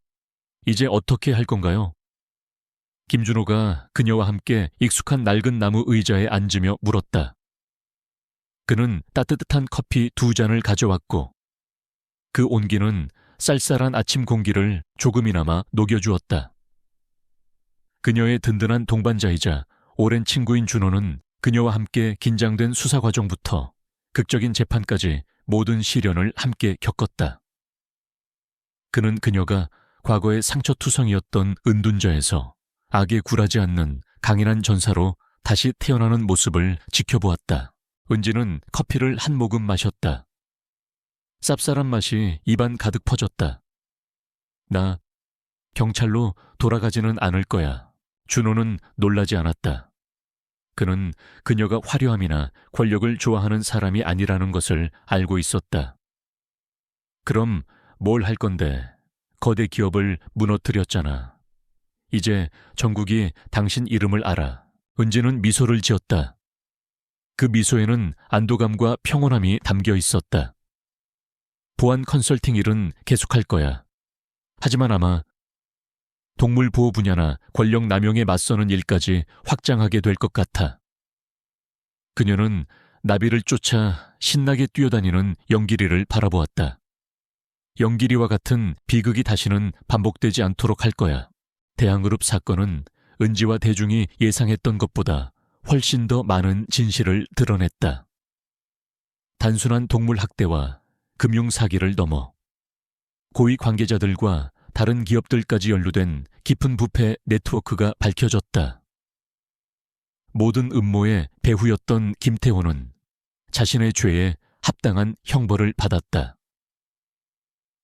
이제 어떻게 할 건가요? 김준호가 그녀와 함께 익숙한 낡은 나무 의자에 앉으며 물었다. 그는 따뜻한 커피 2잔을 가져왔고 그 온기는 쌀쌀한 아침 공기를 조금이나마 녹여주었다. 그녀의 든든한 동반자이자 오랜 친구인 준호는 그녀와 함께 긴장된 수사 과정부터 극적인 재판까지 모든 시련을 함께 겪었다. 그는 그녀가 과거의 상처투성이었던 은둔자에서 악에 굴하지 않는 강인한 전사로 다시 태어나는 모습을 지켜보았다. 은지는 커피를 한 모금 마셨다. 쌉쌀한 맛이 입안 가득 퍼졌다. 나 경찰로 돌아가지는 않을 거야. 준호는 놀라지 않았다. 그는 그녀가 화려함이나 권력을 좋아하는 사람이 아니라는 것을 알고 있었다. 그럼 뭘 할 건데? 거대 기업을 무너뜨렸잖아. 이제 전국이 당신 이름을 알아. 은지는 미소를 지었다. 그 미소에는 안도감과 평온함이 담겨 있었다. 보안 컨설팅 일은 계속할 거야. 하지만 아마 동물보호 분야나 권력 남용에 맞서는 일까지 확장하게 될 것 같아. 그녀는 나비를 쫓아 신나게 뛰어다니는 영길이를 바라보았다. 영길이와 같은 비극이 다시는 반복되지 않도록 할 거야. 대항그룹 사건은 은지와 대중이 예상했던 것보다 훨씬 더 많은 진실을 드러냈다. 단순한 동물 학대와 금융 사기를 넘어 고위 관계자들과 다른 기업들까지 연루된 깊은 부패 네트워크가 밝혀졌다. 모든 음모의 배후였던 김태호는 자신의 죄에 합당한 형벌을 받았다.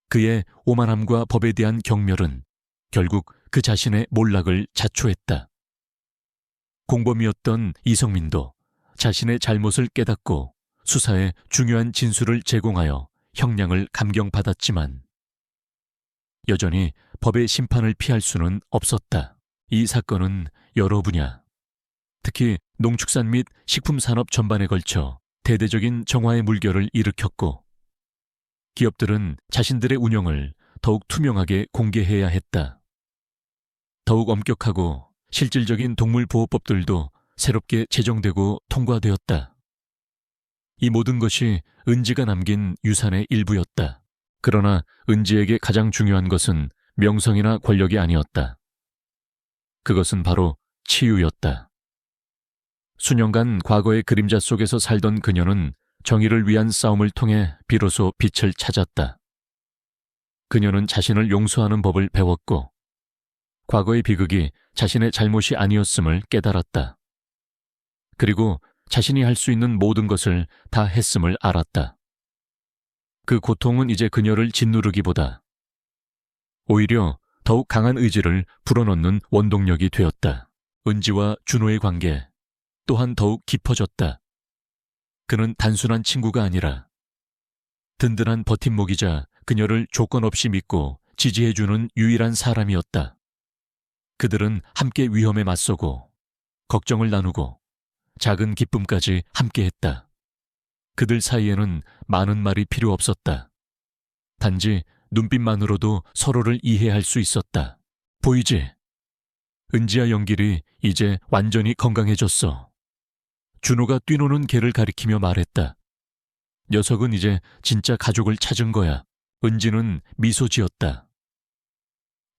그의 오만함과 법에 대한 경멸은 결국 그 자신의 몰락을 자초했다. 공범이었던 이성민도 자신의 잘못을 깨닫고 수사에 중요한 진술을 제공하여 형량을 감경받았지만 여전히 법의 심판을 피할 수는 없었다. 이 사건은 여러 분야, 특히 농축산 및 식품산업 전반에 걸쳐 대대적인 정화의 물결을 일으켰고 기업들은 자신들의 운영을 더욱 투명하게 공개해야 했다. 더욱 엄격하고 실질적인 동물보호법들도 새롭게 제정되고 통과되었다. 이 모든 것이 은지가 남긴 유산의 일부였다. 그러나 은지에게 가장 중요한 것은 명성이나 권력이 아니었다. 그것은 바로 치유였다. 수년간 과거의 그림자 속에서 살던 그녀는 정의를 위한 싸움을 통해 비로소 빛을 찾았다. 그녀는 자신을 용서하는 법을 배웠고 과거의 비극이 자신의 잘못이 아니었음을 깨달았다. 그리고 자신이 할 수 있는 모든 것을 다 했음을 알았다. 그 고통은 이제 그녀를 짓누르기보다 오히려 더욱 강한 의지를 불어넣는 원동력이 되었다. 은지와 준호의 관계 또한 더욱 깊어졌다. 그는 단순한 친구가 아니라 든든한 버팀목이자 그녀를 조건 없이 믿고 지지해주는 유일한 사람이었다. 그들은 함께 위험에 맞서고 걱정을 나누고 작은 기쁨까지 함께했다. 그들 사이에는 많은 말이 필요 없었다. 단지 눈빛만으로도 서로를 이해할 수 있었다. 보이지? 은지와 영길이 이제 완전히 건강해졌어. 준호가 뛰노는 개를 가리키며 말했다. 녀석은 이제 진짜 가족을 찾은 거야. 은지는 미소 지었다.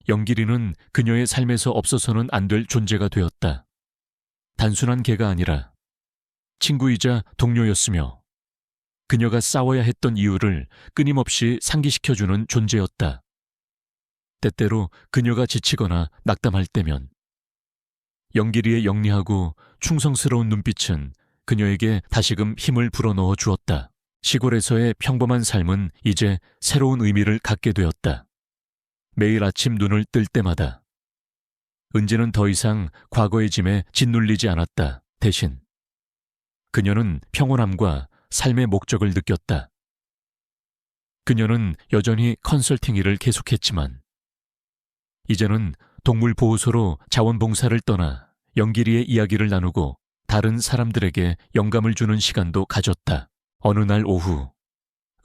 영길이는 그녀의 삶에서 없어서는 안 될 존재가 되었다. 단순한 개가 아니라 친구이자 동료였으며 그녀가 싸워야 했던 이유를 끊임없이 상기시켜주는 존재였다. 때때로 그녀가 지치거나 낙담할 때면 영길이의 영리하고 충성스러운 눈빛은 그녀에게 다시금 힘을 불어넣어 주었다. 시골에서의 평범한 삶은 이제 새로운 의미를 갖게 되었다. 매일 아침 눈을 뜰 때마다 은지는 더 이상 과거의 짐에 짓눌리지 않았다. 대신 그녀는 평온함과 삶의 목적을 느꼈다. 그녀는 여전히 컨설팅 일을 계속했지만 이제는 동물보호소로 자원봉사를 떠나 영길이의 이야기를 나누고 다른 사람들에게 영감을 주는 시간도 가졌다. 어느 날 오후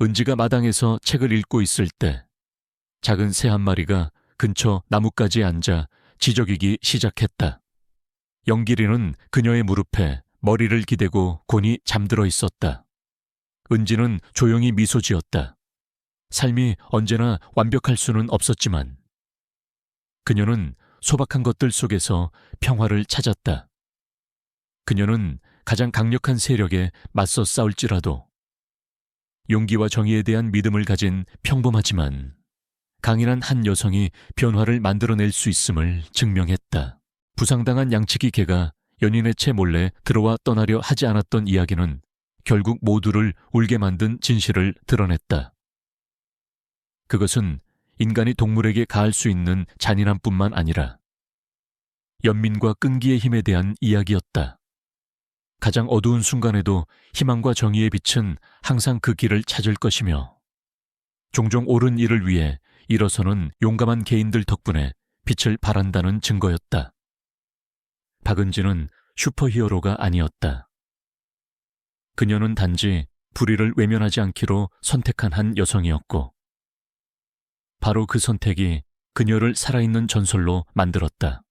은지가 마당에서 책을 읽고 있을 때 작은 새 한 마리가 근처 나뭇가지에 앉아 지저귀기 시작했다. 영길이는 그녀의 무릎에 머리를 기대고 곤히 잠들어 있었다. 은지는 조용히 미소 지었다. 삶이 언제나 완벽할 수는 없었지만 그녀는 소박한 것들 속에서 평화를 찾았다. 그녀는 가장 강력한 세력에 맞서 싸울지라도 용기와 정의에 대한 믿음을 가진 평범하지만 강인한 한 여성이 변화를 만들어낼 수 있음을 증명했다. 부상당한 양치기 개가 연인의 채 몰래 들어와 떠나려 하지 않았던 이야기는 결국 모두를 울게 만든 진실을 드러냈다. 그것은 인간이 동물에게 가할 수 있는 잔인함뿐만 아니라 연민과 끈기의 힘에 대한 이야기였다. 가장 어두운 순간에도 희망과 정의의 빛은 항상 그 길을 찾을 것이며 종종 옳은 일을 위해 일어서는 용감한 개인들 덕분에 빛을 발한다는 증거였다. 박은지는 슈퍼히어로가 아니었다. 그녀는 단지 불의를 외면하지 않기로 선택한 한 여성이었고 바로 그 선택이 그녀를 살아있는 전설로 만들었다.